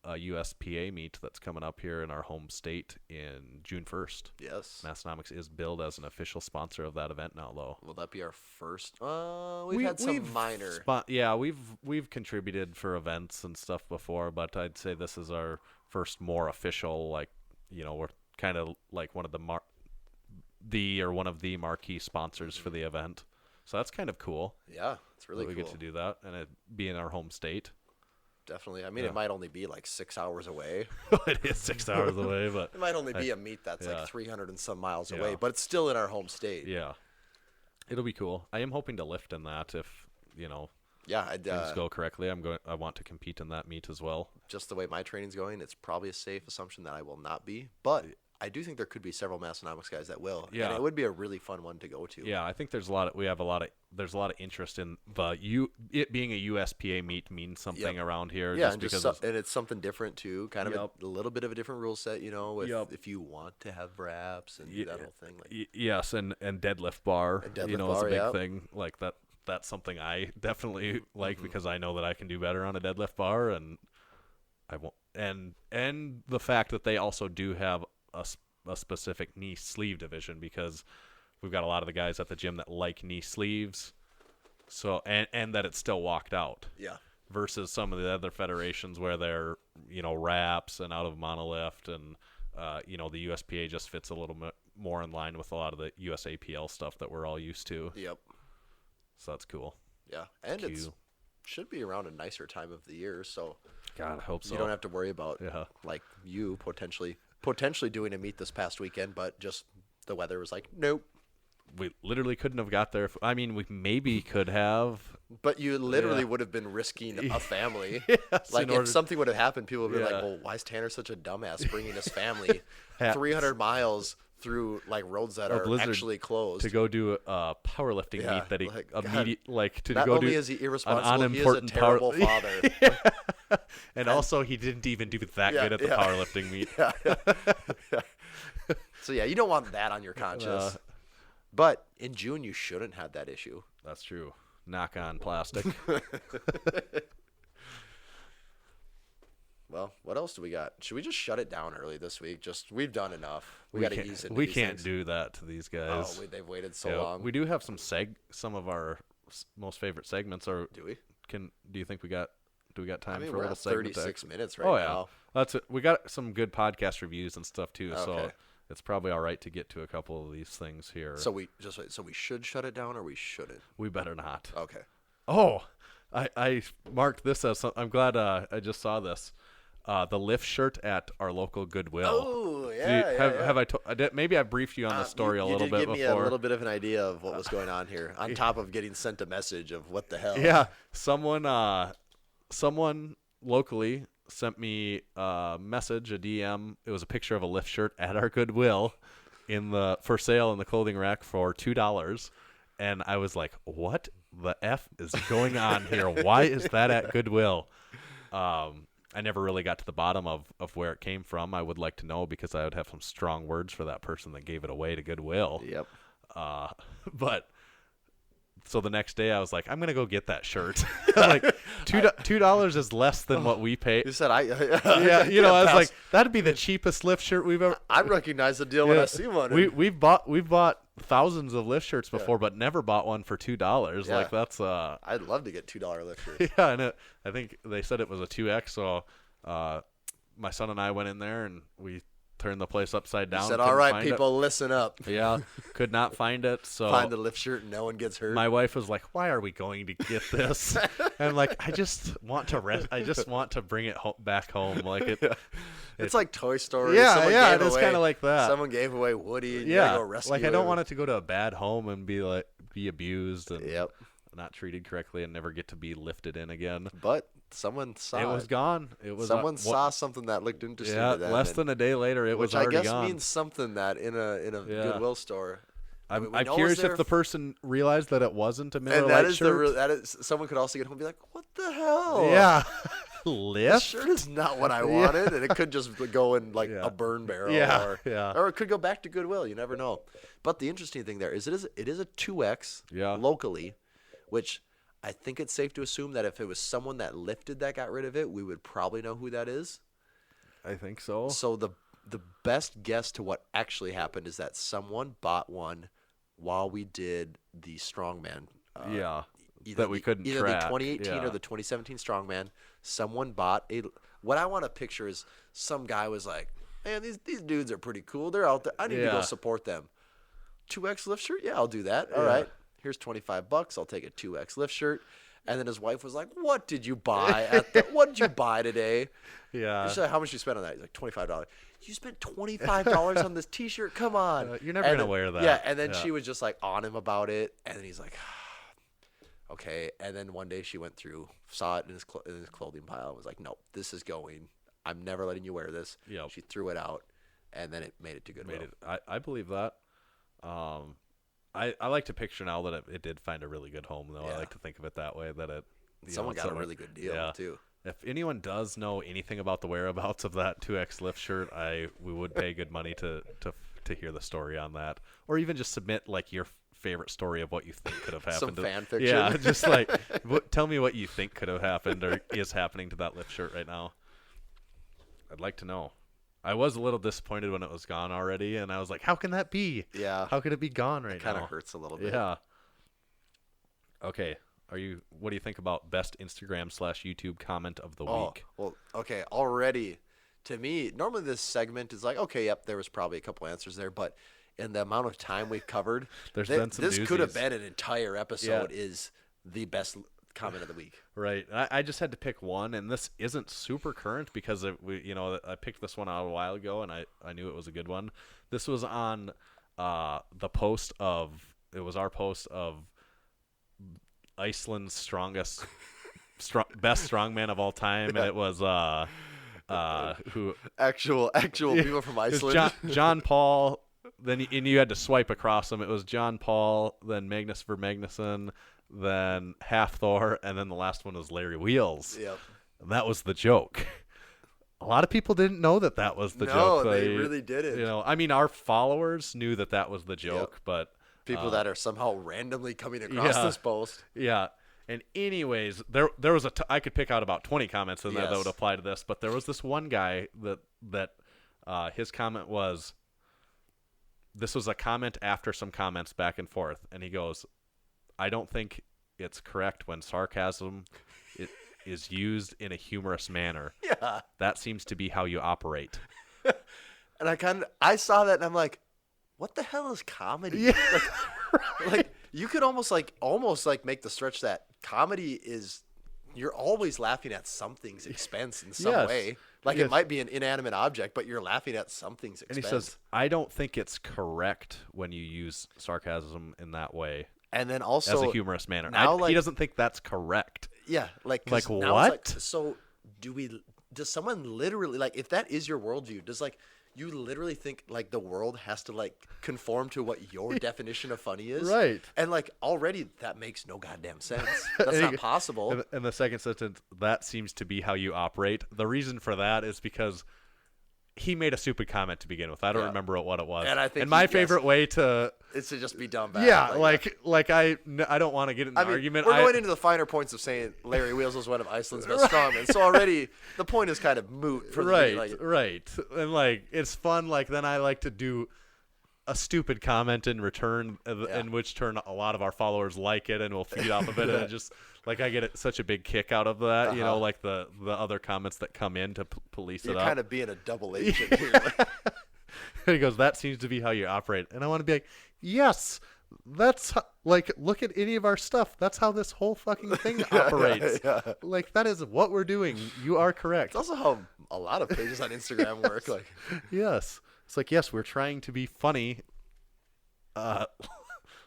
USPA meet that's coming up here in our home state in June 1st. Yes. Massenomics is billed as an official sponsor of that event now, though. Will that be our first? We've had some minor. We've contributed for events and stuff before, but I'd say this is our first more official, we're kind of like one of the marquee sponsors for the event. So that's kind of cool. Yeah, it's really cool. We get to do that and it be in our home state. definitely. I mean, it might only be like 6 hours away. It is 6 hours away, but It might only be a meet that's yeah. like 300 and some miles Yeah. away, but it's still in our home state. yeah, it'll be cool. I am hoping to lift in that if Yeah, things go correctly. I want to compete in that meet as well. just the way my training's going, it's probably a safe assumption that I will not be. But I do think there could be several Massenomics guys that will. Yeah. And it would be a really fun one to go to. Yeah, I think there's a lot of interest in it being a USPA meet means something around here. Yeah, just and, because and it's something different too. Kind of Yep. a little bit of a different rule set, Yep. if you want to have wraps and do that whole thing. Like, yes, and deadlift bar, And deadlift is a bar, big yep. thing. Like that. That's something I definitely like because I know that I can do better on a deadlift bar, and I won't. And the fact that they also do have a specific knee sleeve division, because we've got a lot of the guys at the gym that like knee sleeves, so and that it's still walked out. yeah. Versus some of the other federations where they're wraps and out of monolift, and the USPA just fits a little bit more in line with a lot of the USAPL stuff that we're all used to. Yep. So that's cool. Yeah. And it Q. should be around a nicer time of the year, so God, I hope so. you don't have to worry about like you potentially doing a meet this past weekend, but just the weather was like, nope. We literally couldn't have got there. We maybe could have. But you literally would have been risking a family. Yes, Like, in order- if something would have happened, people would be like, Yeah. well, why is Tanner such a dumbass bringing his family Ha- 300 miles through, like, roads that are blizzard actually closed? to go do a powerlifting Yeah, meet that he like, God. to Not go only do is he an irresponsible, he is a unimportant terrible father. and also he didn't even do that Yeah, good at the yeah. powerlifting meet. So, yeah, you don't want that on your conscience. But in June, you shouldn't have that issue. That's true. Knock on plastic. Well, what else do we got? Should we just shut it down early this week? We've done enough. We got to ease into We these can't things. do that to these Oh, guys. they've waited so Yeah, long. we do have some of our most favorite segments. Or Do we? do you think we got time I mean, for a we're little at segment? 36 minutes right Oh yeah, now. that's it. We got some good podcast reviews and stuff too, so Okay. it's probably all right to get to a couple of these things here. So we should shut it down, or we shouldn't? we better not. Okay. Oh, I marked this as I'm glad I just saw this. The lift shirt at our local Goodwill. Oh, Do yeah. you- have I maybe I briefed you on the story a little you bit did give before. me a little bit of an idea of what was going on here, on top of getting sent a message of what the hell. Yeah, someone locally sent me a message, a DM. It was a picture of a lift shirt at our Goodwill for sale in the clothing rack for $2, and I was like, "What the f is going on here? Why is that at Goodwill?" I never really got to the bottom of where it came from. I would like to know, because I would have some strong words for that person that gave it away to Goodwill. Yep. But so the next day I was like, I'm gonna go get that shirt. Like $2 is less than what we pay. You said Yeah, I was like, that'd be the cheapest lift shirt we've ever. I recognize the deal when I see one. We've bought thousands of lift shirts before, but never bought one for $2. Yeah. Like that's I'd love to get $2 lift shirts. yeah, and I think they said it was a 2X. So my son and I went in there and we turned the place upside down. You said, couldn't all right, find it." people, listen up. Yeah, could not find it. So Find the lift shirt and no one gets hurt. my wife was like, "Why are we going to get this?" And I'm like, "I just want to rest. I just want to bring it back home." Like it. It's like Toy Story. Yeah, Someone yeah, gave it is away- kind of like that. Someone gave away Woody. And you Yeah, gotta go rescue like I don't him. want it to go to a bad home and be abused and Yep. not treated correctly and never get to be lifted in again. But someone saw It was gone. It was Someone saw something that looked interesting Yeah, to them. less and- than a day later, it was which I already guess gone. means something that in a Yeah. Goodwill store. I'm we know it was curious there if the person realized that it wasn't a Miller And that Lite is shirt. that is someone could also get home and be like, "What the hell? Yeah, This lift. shirt is not what I wanted," and it could just go in like Yeah. a burn barrel, Yeah, or yeah. or it could go back to Goodwill. You never know. But the interesting thing there is it is a 2X Yeah. locally, which I think it's safe to assume that if it was someone that lifted that got rid of it, we would probably know who that is. I think so. So the best guess to what actually happened is that someone bought one while we did the strongman. Yeah, Either that we couldn't either track. the 2018 Yeah. or the 2017 strongman. Someone bought a. What I want to picture is some guy was like, "Man, these dudes are pretty cool. They're out there. I need to go Yeah. support them." 2X lift shirt? Yeah, I'll do that. All Yeah. right. Here's $25. I'll take a 2X lift shirt. And then his wife was like, "What did you buy what did you buy today?" Yeah. She's like, "How much did you spend on that?" He's like, $25. You spent $25 on this T-shirt? Come on. You're never gonna wear that. Yeah, and then she was just like on him about it, and then he's like, okay. And then one day she went through, saw it in his clothing pile, and was like, "Nope, this is going. I'm never letting you wear this." Yep. She threw it out, and then it made it to Goodwill. I believe that. I like to picture now that it did find a really good home, though. Yeah. I like to think of it that way, that it. Someone got a really good deal, too. If anyone does know anything about the whereabouts of that 2X lift shirt, we would pay good money to hear the story on that, or even just submit like your favorite story of what you think could have happened. Some fan fiction. Yeah, just like tell me what you think could have happened or is happening to that lift shirt right now. I'd like to know. I was a little disappointed when it was gone already, and I was like, how can that be? Yeah. How could it be gone right now? Kind of hurts a little bit. Yeah. Okay. What do you think about best Instagram/YouTube comment of the week? Well, okay, already, to me, normally this segment is like, okay, yep, there was probably a couple answers there, but in the amount of time we've covered, Been some this could have doozies. been an entire episode is the best comment of the week. Right. I just had to pick one, and this isn't super current because I picked this one out a while ago, and I knew it was a good one. This was on our post of Iceland's best strongman of all time, and it was who Actual people from it was Iceland. John Paul. Then you had to swipe across them. It was John Paul, then Magnus Vermagnuson, then Half Thor, and then the last one was Larry Wheels. Yep. And that was the joke. A lot of people didn't know that was the joke. No, they really didn't. I mean, our followers knew that was the joke, but People that are somehow randomly coming across this post. yeah. And anyways, there was I could pick out about 20 comments in there that Yes. would apply to this, but there was this one guy that his comment was, this was a comment after some comments back and forth, and he goes, "I don't think it's correct when sarcasm is used in a humorous manner. Yeah. That seems to be how you operate." And I saw that and I'm like, what the hell is comedy? Yeah. Like you could almost make the stretch that comedy is you're always laughing at something's expense in some Yes. way. Like Yes. it might be an inanimate object, but you're laughing at something's And expense. he says, "I don't think it's correct when you use sarcasm in that way and then also as a humorous manner." now, He doesn't think that's correct. yeah, like 'cause Like, now it's what? so does someone literally, like, if that is your worldview, does like you literally think like the world has to like conform to what your definition of funny is? Right. And like already that makes no goddamn sense. That's not possible. And the second sentence, "That seems to be how you operate." The reason for that is because he made a stupid comment to begin with. I don't remember what it was. And I think my yes. favorite way to It's to just be dumb back. I don't want to get in I an mean, argument. we're going into the finer points of saying Larry Wheels was one of Iceland's best strongmen. So already the point is kind of moot for the right, like, right, and like it's fun. Like then I like to do a stupid comment in return, in which turn a lot of our followers like it, and we'll feed off of it, and it just like I get such a big kick out of that. Like the other comments that come in to police you're it up. kind of being a double agent here. Like, And he goes, "That seems to be how you operate," and I want to be like, yes. That's like, look at any of our stuff. That's how this whole fucking thing operates. yeah. Like that is what we're doing. You are correct. It's also how a lot of pages on Instagram work. Like, Yes. It's like, yes, we're trying to be funny.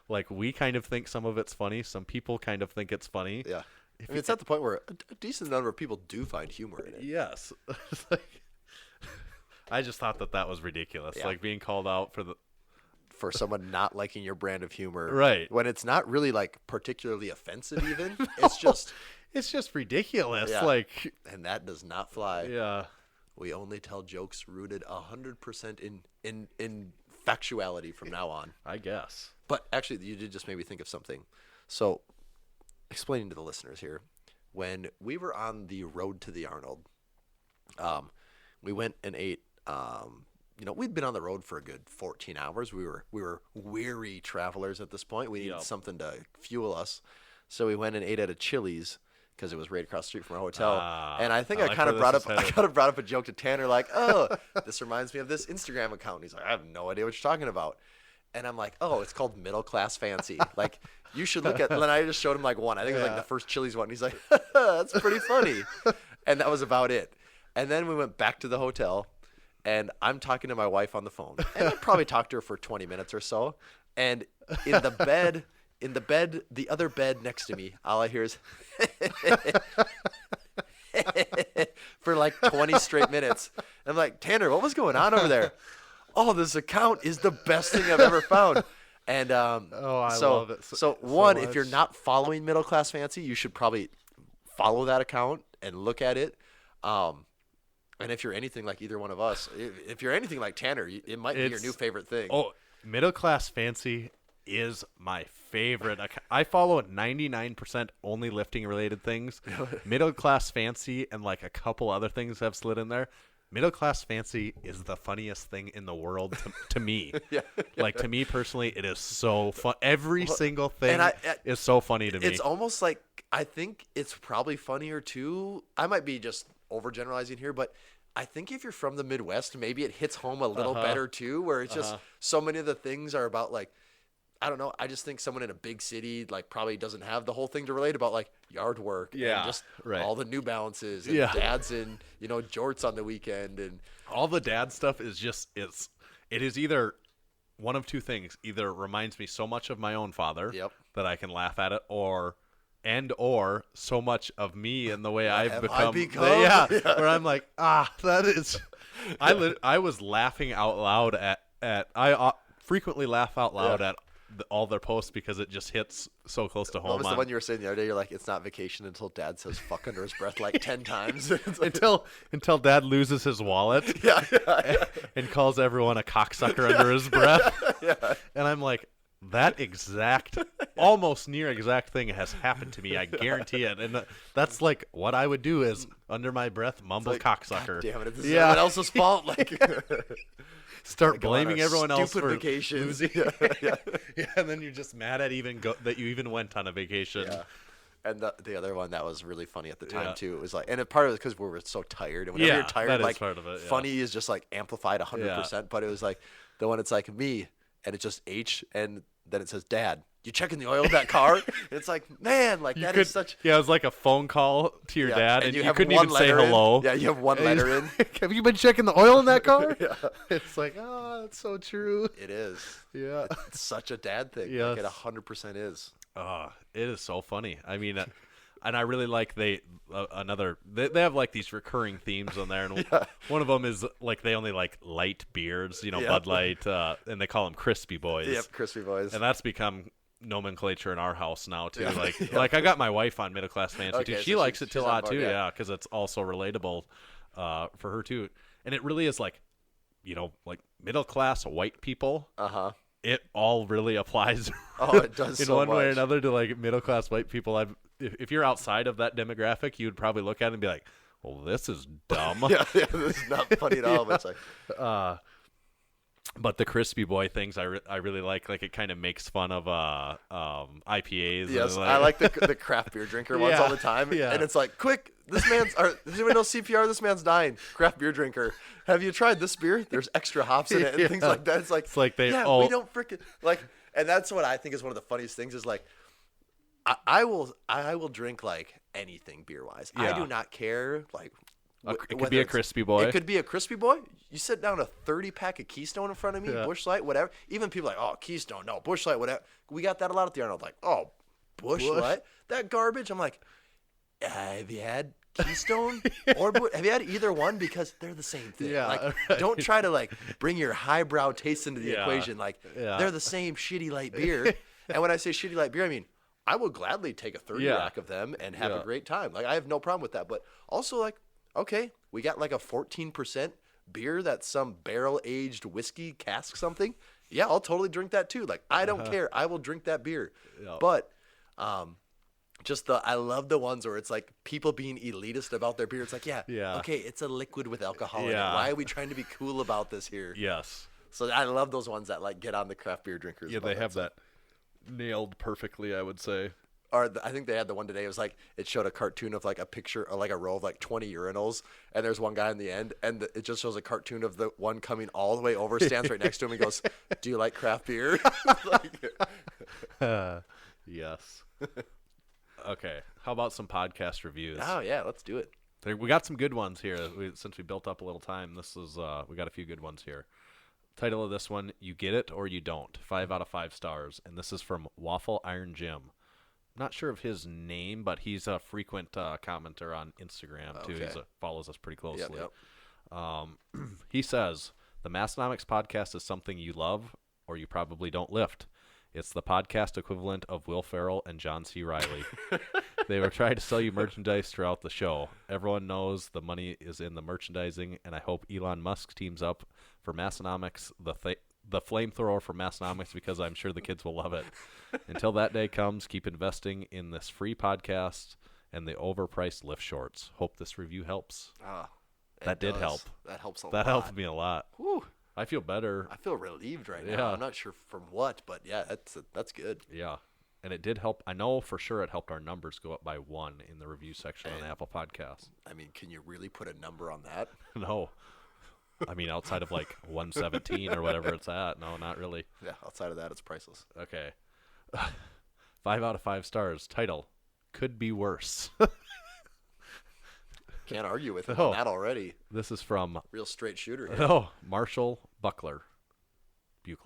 Like we kind of think some of it's funny. Some people kind of think it's funny. yeah. I mean, it's at the point where a decent number of people do find humor in it. Yes. It's like, I just thought that was ridiculous. Yeah. Like being called out For someone not liking your brand of humor. Right. When it's not really like particularly offensive even. It's just, it's just ridiculous. Yeah. Like, and that does not fly. yeah. We only tell jokes rooted 100% in factuality from now on. I guess. But actually, you did just make me think of something. So, explaining to the listeners here, when we were on the road to the Arnold, we went and ate. We'd been on the road for a good 14 hours. We were weary travelers at this point. We needed something to fuel us, so we went and ate at a Chili's because it was right across the street from our hotel. And I think I like kind of where brought this up is headed. brought up a joke to Tanner, like, "Oh, this reminds me of this Instagram account." And he's like, "I have no idea what you're talking about." And I'm like, "Oh, it's called Middle Class Fancy." Like, You should look at. And I just showed him like one. I think it was like the first Chili's one. He's like, that's pretty funny, and that was about it. And then we went back to the hotel, and I'm talking to my wife on the phone, and I probably talked to her for 20 minutes or so. And in the bed, the other bed next to me, all I hear is for like 20 straight minutes. I'm like, Tanner, what was going on over there? Oh, this account is the best thing I've ever found. And I love it so one, if you're not following Middle Class Fancy, you should probably follow that account and look at it. And if you're anything like either one of us, if you're anything like Tanner, it might be your new favorite thing. Oh, Middle Class Fancy is my favorite. I follow 99% only lifting related things. Middle Class Fancy and like a couple other things have slid in there. Middle Class Fancy is the funniest thing in the world to me. Like, to me personally, it is so fun. Every single thing is so funny to me. It's almost like, I think it's probably funnier too. I might be just overgeneralizing here, but I think if you're from the Midwest, maybe it hits home a little better too, where it's just so many of the things are about like, I don't know. I just think someone in a big city like probably doesn't have the whole thing to relate about like yard work and just all the New Balances and dads in, jorts on the weekend and all the dad stuff is just it is either one of two things. Either it reminds me so much of my own father that I can laugh at it, or so much of me and the way I've become. Where I'm like, that is. I was laughing out loud at I frequently laugh out loud at all their posts because it just hits so close to home. What was the one you were saying the other day? You're like, it's not vacation until Dad says "fuck" under his breath like 10 times. until Dad loses his wallet. And calls everyone a cocksucker under his breath. And I'm like, that exact, almost near exact thing has happened to me. I guarantee it. And that's like what I would do is under my breath mumble like, cocksucker. God damn it! This is everyone else's fault. Like. Start blaming everyone else for vacations. losing. And then you're just mad at that you even went on a vacation. And the other one that was really funny at the time too. It was like, and part of it because we were so tired, and whenever you're tired, like part of it, funny is just like amplified 100%. But it was like the one it's like me, and it's just H, and then it says Dad. You checking the oil of that car? It's like, man, like that is such. Yeah, it was like a phone call to your dad, and you couldn't even say in. hello. Yeah, you have one letter in. Have you been checking the oil in that car? It's like, that's so true. It is. Yeah, it's such a dad thing. Yes. Like it 100% is. It is so funny. I mean, and I really like they have like these recurring themes on there, and one of them is like they only like light beers, Bud Light, and they call them Crispy Boys. Yep, Crispy Boys. And that's become nomenclature in our house now too. Like I got my wife on Middle Class Fancy too. She likes it a lot too. Because it's also relatable for her too. And it really is like, like middle class white people. It all really applies. It does in so one much. way or another to like middle class white people. If you're outside of that demographic, you'd probably look at it and be like, well, this is dumb. This is not funny at all. But it's like, but the Crispy Boy things I really like it kind of makes fun of IPAs. Yes, I like the craft beer drinker ones all the time. And it's like, quick, does anyone know CPR? This man's dying. Craft beer drinker. Have you tried this beer? There's extra hops in it and things like that. It's like we don't freaking like, and that's what I think is one of the funniest things is like, I will drink like anything beer wise. I do not care like. It could be a Crispy Boy. It could be a Crispy Boy. You sit down a 30-pack of Keystone in front of me, Busch Light, whatever. Even people are like, oh, Keystone, no, Busch Light, whatever. We got that a lot at the Arnold. Like, oh, Busch Light? That garbage? I'm like, have you had Keystone? Or have you had either one? Because they're the same thing. Don't try to like bring your highbrow taste into the equation. Like, they're the same shitty light beer. And when I say shitty light beer, I mean, I will gladly take a 30-rack of them and have a great time. Like, I have no problem with that. But also, like, okay, we got like a 14% beer that's some barrel-aged whiskey cask something. Yeah, I'll totally drink that too. Like, I don't care. I will drink that beer. But I love the ones where it's like people being elitist about their beer. It's like, okay, it's a liquid with alcohol in it. Why are we trying to be cool about this here? Yes. So I love those ones that like get on the craft beer drinkers. Yeah, they have that nailed perfectly, I would say. Or I think they had the one today. It was like it showed a cartoon of like a picture or like a row of like 20 urinals, and there's one guy in the end, and it just shows a cartoon of the one coming all the way over, stands right next to him, and goes, "Do you like craft beer?" Yes. Okay. How about some podcast reviews? Oh yeah, let's do it. We got some good ones here. Since we built up a little time, this is we got a few good ones here. Title of this one: You Get It or You Don't. 5 out of 5 stars, and this is from Waffle Iron Jim. Not sure of his name, but he's a frequent commenter on Instagram too. Okay. He follows us pretty closely. Yep. He says the Massenomics podcast is something you love, or you probably don't lift. It's the podcast equivalent of Will Ferrell and John C. Reilly. They were trying to sell you merchandise throughout the show. Everyone knows the money is in the merchandising, and I hope Elon Musk teams up for Massenomics, the flamethrower for Massenomics, because I'm sure the kids will love it. Until that day comes, keep investing in this free podcast and the overpriced lift shorts. Hope this review helps. That did help. That helps a lot. That helped me a lot. Whew. I feel better. I feel relieved right now. Yeah. I'm not sure from what, but yeah, that's good. Yeah. And it did help. I know for sure it helped our numbers go up by 1 in the review section on Apple Podcasts. I mean, can you really put a number on that? No. I mean, outside of like 117 or whatever it's at. No, not really. Yeah, outside of that, it's priceless. Okay. 5 out of 5 stars. Title: Could Be Worse. Can't argue with him Oh. on that already. This is from Real straight shooter here. Marshall Buckler. 5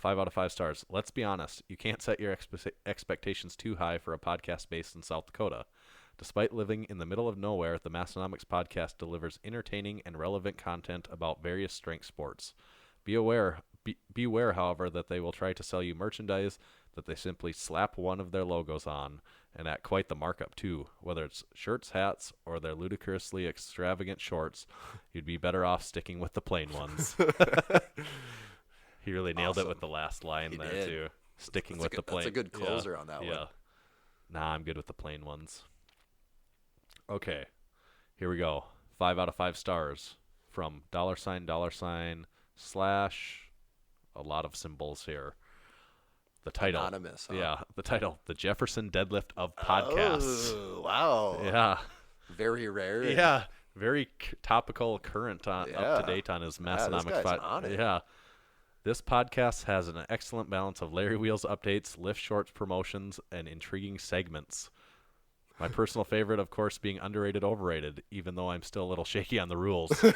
out of 5 stars. Let's be honest. You can't set your expectations too high for a podcast based in South Dakota. Despite living in the middle of nowhere, the Massenomics podcast delivers entertaining and relevant content about various strength sports. Beware, however, that they will try to sell you merchandise that they simply slap one of their logos on, and at quite the markup too. Whether it's shirts, hats, or their ludicrously extravagant shorts, you'd be better off sticking with the plain ones. He really nailed it with the last line He there did. too. Sticking with the plain. That's a good closer on that one. Yeah. Nah, I'm good with the plain ones. Okay, here we go. 5 out of 5 stars from $, slash a lot of symbols here. The title. Anonymous, huh? Yeah, the title. The Jefferson Deadlift of Podcasts. Oh, wow. Yeah. Very rare. Yeah. Very topical, current, up Yeah. to date on his Yeah, this Massenomics. guy's on it. Yeah. This podcast has an excellent balance of Larry Wheels updates, lift shorts promotions, and intriguing segments. My personal favorite, of course, being Underrated, Overrated, even though I'm still a little shaky on the rules. 5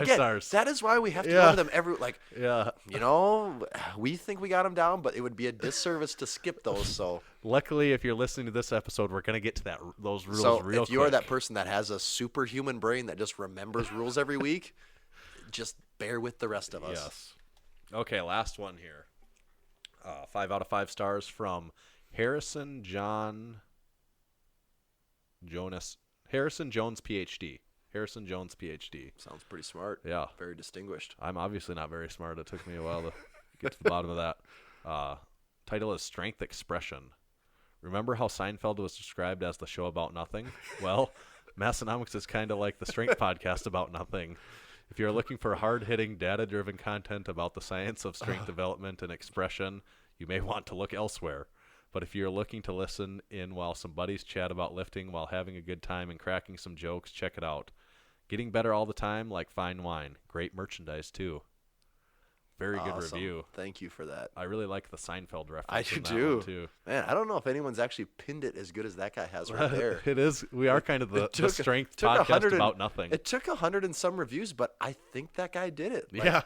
Again, stars. that is why we have to Yeah. go over them every, Yeah. you know, we think we got them down, but it would be a disservice to skip those. So, Luckily, if you're listening to this episode, we're going to get to those rules real quick. if you are that person that has a superhuman brain that just remembers rules every week, just bear with the rest of us. Yes. Okay, last one here. 5 out of 5 stars from Harrison Jones, PhD. Harrison Jones, PhD. Sounds pretty smart. Yeah. Very distinguished. I'm obviously not very smart. It took me a while to get to the bottom of that. Title is Strength Expression. Remember how Seinfeld was described as the show about nothing? Well, Massenomics is kind of like the strength podcast about nothing. If you're looking for hard-hitting, data-driven content about the science of strength development and expression, you may want to look elsewhere. But if you're looking to listen in while some buddies chat about lifting while having a good time and cracking some jokes, check it out. Getting better all the time like fine wine. Great merchandise, too. Very good Awesome. review. Thank you for that. I really like the Seinfeld reference. I in do that one, too. too. Man, I don't know if anyone's actually pinned it as good as that guy has right there. It is. We are kind of the It strength took podcast 100 about nothing. It took 100 and some reviews, but I think that guy did it. Like, Yeah.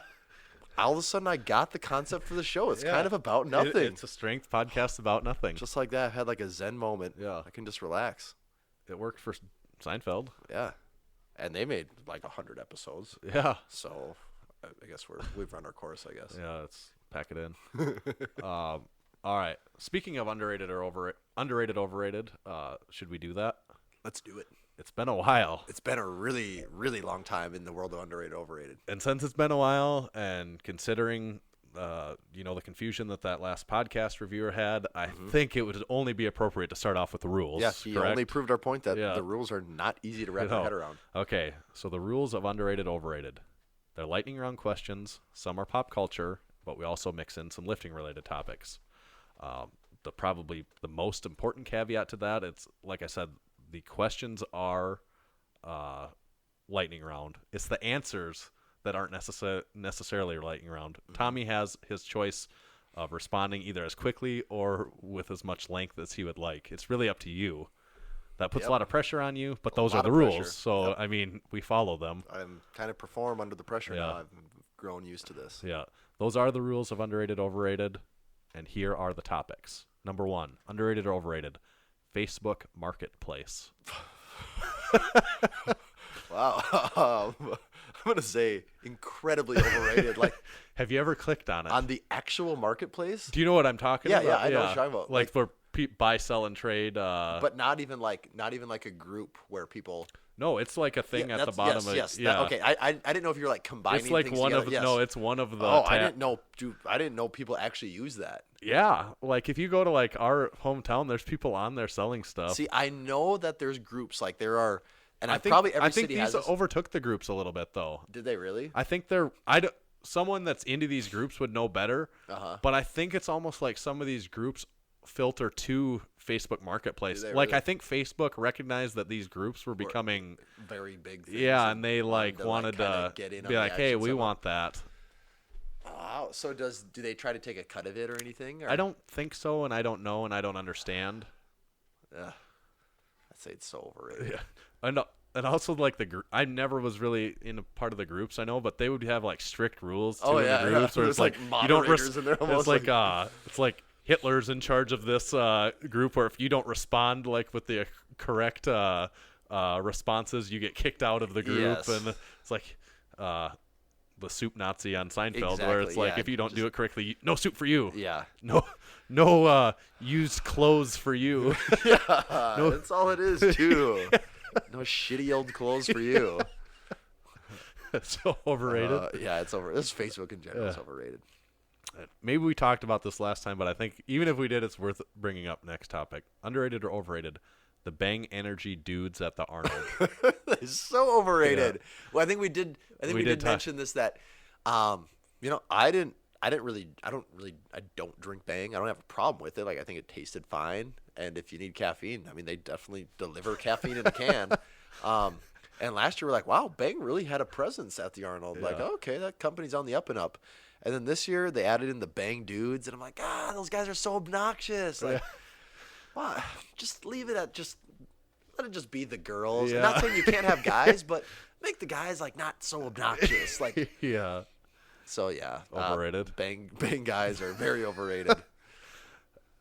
All of a sudden, I got the concept for the show. It's Yeah. kind of about nothing. It's a strength podcast about nothing. Just like that, I had like a Zen moment. Yeah. I can just relax. It worked for Seinfeld. Yeah. And they made like 100 episodes. Yeah. So I guess we've run our course, I guess. Yeah, let's pack it in. All right. Speaking of underrated, overrated, should we do that? Let's do it. It's been a while. It's been a really, really long time in the world of underrated, overrated. And since it's been a while, and considering, the confusion that last podcast reviewer had, I think it would only be appropriate to start off with the rules. Yeah, he correct? only proved our point that Yeah. the rules are not easy to wrap No. our head around. Okay, so the rules of underrated, overrated. They're lightning round questions. Some are pop culture, but we also mix in some lifting related topics. Probably the most important caveat to that, it's like I said, the questions are lightning round. It's the answers that aren't necessarily lightning round. Tommy has his choice of responding either as quickly or with as much length as he would like. It's really up to you. That puts a lot of pressure on you, but those are the rules. So, I mean, we follow them. I'm kind of perform under the pressure now. I've grown used to this. Yeah. Those are the rules of underrated, overrated. And here are the topics. Number 1, underrated or overrated? Facebook Marketplace. Wow. I'm going to say incredibly overrated. Like, have you ever clicked on it? On the actual marketplace? Do you know what I'm talking about? Yeah, I know what you're talking about. Like where buy, sell, and trade. But not even like a group where people. No, it's like a thing at the bottom. Yes. Yeah. Okay. I didn't know if you were like combining. It's like things one together. of Yes. no. It's one of the. Oh, I didn't know. Dude, I didn't know people actually use that. Yeah, like if you go to like our hometown, there's people on there selling stuff. See, I know that there's groups like there are, and I think probably every I think city these has this. overtook the groups a little bit though. Did they really? I think someone that's into these groups would know better. But I think it's almost like some of these groups filter to Facebook Marketplace. Like really? I think Facebook recognized that these groups were becoming very big things. Yeah, and they wanted to get in be on like, the hey, action we somehow. want that. Wow. So do they try to take a cut of it or anything? Or? I don't think so, and I don't know, and I don't understand. I'd say it's so overrated. Yeah, and also like I never was really in a part of the groups I know, but they would have like strict rules too in the groups where There's it's like you don't it's like Hitler's in charge of this group, where if you don't respond like with the correct responses, you get kicked out of the group. Yes. And it's like the soup Nazi on Seinfeld, Exactly, where it's like yeah, if you don't do it correctly, no soup for you. Yeah. No used clothes for you. Yeah, that's all it is too. No shitty old clothes for you. So overrated. Yeah, it's over. This Facebook in general is overrated. Maybe we talked about this last time, but I think even if we did, it's worth bringing up. Next topic: underrated or overrated? The Bang Energy dudes at the Arnold. It's so overrated. Yeah. Well, I think we did mention this that, I don't drink Bang. I don't have a problem with it. Like I think it tasted fine, and if you need caffeine, I mean they definitely deliver caffeine in a can. And last year we're like, wow, Bang really had a presence at the Arnold. Yeah. Like, okay, that company's on the up and up. And then this year they added in the Bang dudes, and I'm like, those guys are so obnoxious. Like, wow, just leave it at let it just be the girls. Yeah. I'm not saying you can't have guys, but make the guys like not so obnoxious. Like, Yeah. so yeah, Overrated. Bang guys are very overrated.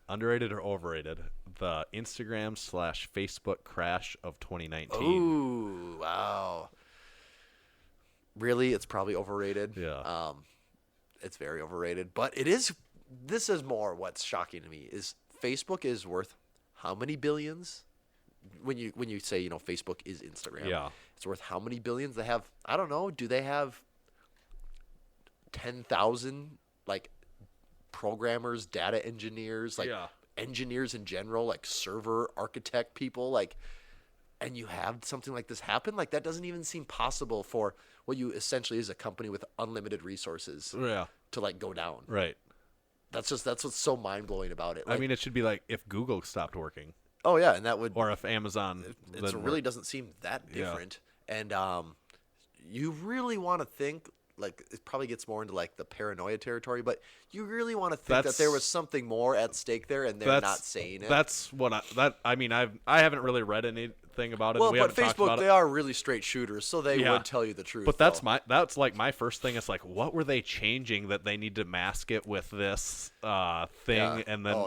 Underrated or overrated? The Instagram/Facebook crash of 2019. Ooh, wow. Really, it's probably overrated. Yeah. It's very overrated, but it is. This is more what's shocking to me is Facebook is worth how many billions? When you say Facebook is Instagram, Yeah. it's worth how many billions? They have, I don't know. Do they have 10,000 like programmers, data engineers, like engineers in general, like server architect people, like, and you have something like this happen? Like that doesn't even seem possible for what you essentially is a company with unlimited resources to like go down. Right. That's what's so mind blowing about it. Like, I mean, it should be like if Google stopped working. Oh yeah, and that would, or if Amazon. it really doesn't seem that different. And you really want to think, like, it probably gets more into like the paranoia territory, but you really want to think that there was something more at stake there, and they're not saying it. That's what I mean. I haven't really read anything about it. Well, we but haven't talked about Facebook, they are really straight shooters, so they would tell you the truth. But that's like my first thing. It's like, what were they changing that they need to mask it with this thing, and then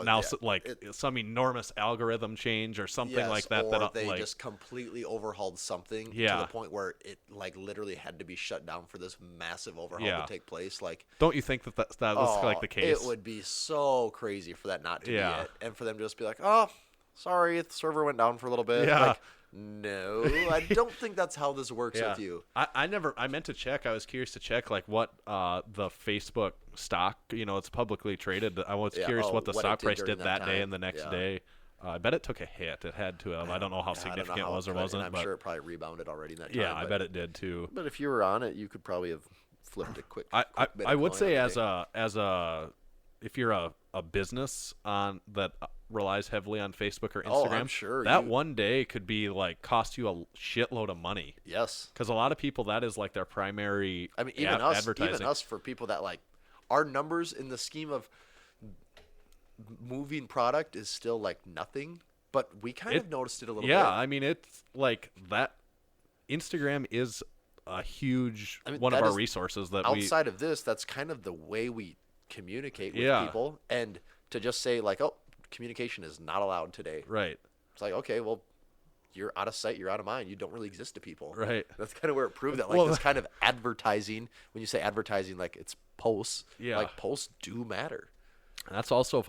some enormous algorithm change or something like that. Or they just completely overhauled something to the point where it like literally had to be shut down for this massive overhaul to take place. Like, don't you think that was like the case? It would be so crazy for that not to be it, and for them to just be like, oh, sorry, the server went down for a little bit. Yeah. Like, no, I don't think that's how this works with you. I meant to check. I was curious to check like what the Facebook stock, it's publicly traded. I was curious what the stock price did that day and the next day. I bet it took a hit. It had to have. I don't know how significant it was or wasn't. I'm sure it probably rebounded already in that time. Yeah, I bet it did too. But if you were on it, you could probably have flipped it quick. I would say as a if you're a business that relies heavily on Facebook or Instagram, I'm sure that one day could be like cost you a shitload of money. Yes, because a lot of people, that is like their primary. I mean, advertising. even us for people that like our numbers in the scheme of moving product is still like nothing, but we kind of noticed it a little bit. Yeah, I mean, it's like that. Instagram is a huge one of our resources that outside of this, that's kind of the way we communicate with people. And to just say like, oh, communication is not allowed today. Right. It's like, okay, well, you're out of sight, you're out of mind. You don't really exist to people. Right. That's kind of where it proved that. Like this kind of advertising, when you say advertising, like it's posts. Yeah. Like posts do matter. And that's also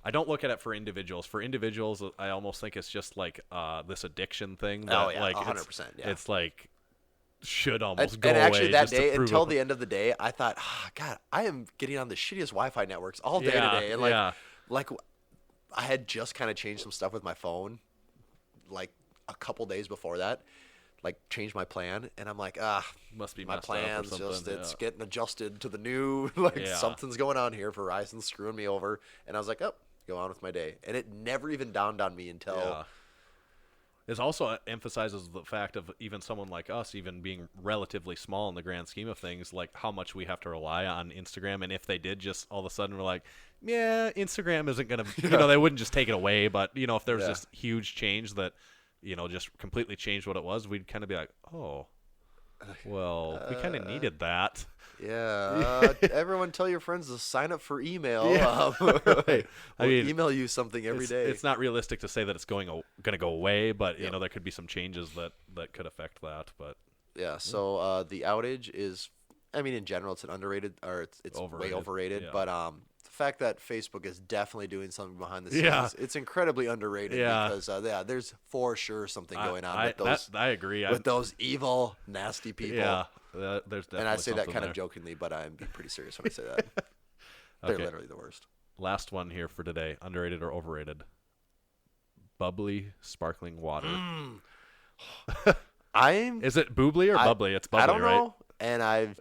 I don't look at it for individuals. For individuals, I almost think it's just like this addiction thing. That, like 100%. It's like should almost go away. And actually that just to day, prove until the end of the day, I thought, God, I am getting on the shittiest Wi-Fi networks all day today. And like I had just kind of changed some stuff with my phone, like a couple days before that, like changed my plan, and I'm like, must be my plan's just it's yeah. getting adjusted to the new something's going on here. Verizon's screwing me over, and I was like, go on with my day, and it never even dawned on me until. It also emphasizes the fact of even someone like us, even being relatively small in the grand scheme of things, like how much we have to rely on Instagram. And if they did just all of a sudden we're like, yeah, Instagram isn't going to, they wouldn't just take it away. But, if there was this huge change that, just completely changed what it was, we'd kind of be like, oh, well, we kind of needed that. Yeah, everyone tell your friends to sign up for email. Yeah. Right. We'll email you something every day. It's not realistic to say that it's going to go away, but there could be some changes that could affect that. But yeah, so the outage is, I mean, in general, it's an underrated, or it's overrated. Way overrated. Yeah. But the fact that Facebook is definitely doing something behind the scenes, it's incredibly underrated. Because there's for sure something going on with those. I agree. With those evil, nasty people. Yeah. There's definitely and I say that kind there. of jokingly, but I'm being pretty serious when I say that. They're literally the worst. Last one here for today: underrated or overrated? Bubbly sparkling water. Is it boobly or bubbly? It's bubbly, I don't know. Right?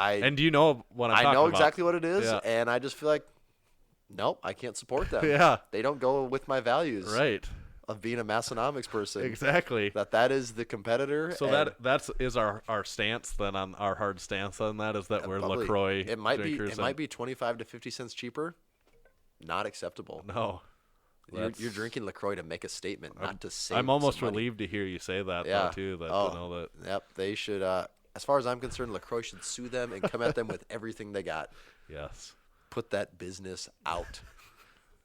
And and do you know what I'm talking about? I know exactly what it is, and I just feel like, nope, I can't support them. Yeah, they don't go with my values. Right. Of being a Massenomics person. Exactly. That is the competitor. So that's our stance then, on our hard stance on that is that we're bubbly. LaCroix It might be 25 to 50 cents cheaper. Not acceptable. No. You're drinking LaCroix to make a statement, not to say. I'm almost relieved to hear you say that though too. That Yep, they should as far as I'm concerned, LaCroix should sue them and come at them with everything they got. Yes. Put that business out.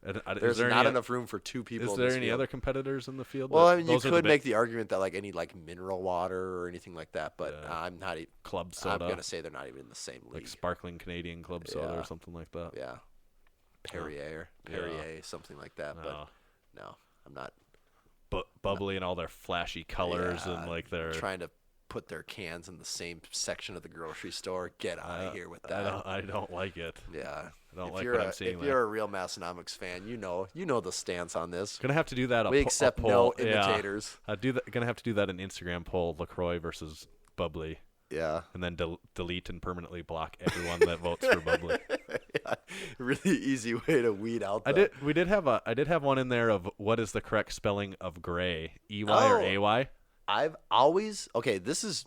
There's not enough room for two people. Is there any other competitors in the field? Well, I mean, you could make the argument that like any like mineral water or anything like that, but I'm not even club soda. I'm gonna say they're not even in the same league. Like sparkling Canadian club soda or something like that. Yeah, Perrier, something like that. But no, I'm not. But bubbly and all their flashy colors and like they're trying to put their cans in the same section of the grocery store. Get out of here with that. I don't like it. Yeah. I don't like what I'm seeing. If you're a real Massenomics fan, you know the stance on this. Gonna have to do that. We accept no imitators. Gonna have to do that an Instagram poll: LaCroix versus bubbly. Yeah. And then delete and permanently block everyone that votes for bubbly. Yeah. Really easy way to weed out. I did have one in there of what is the correct spelling of gray? EY or AY? I've always this is.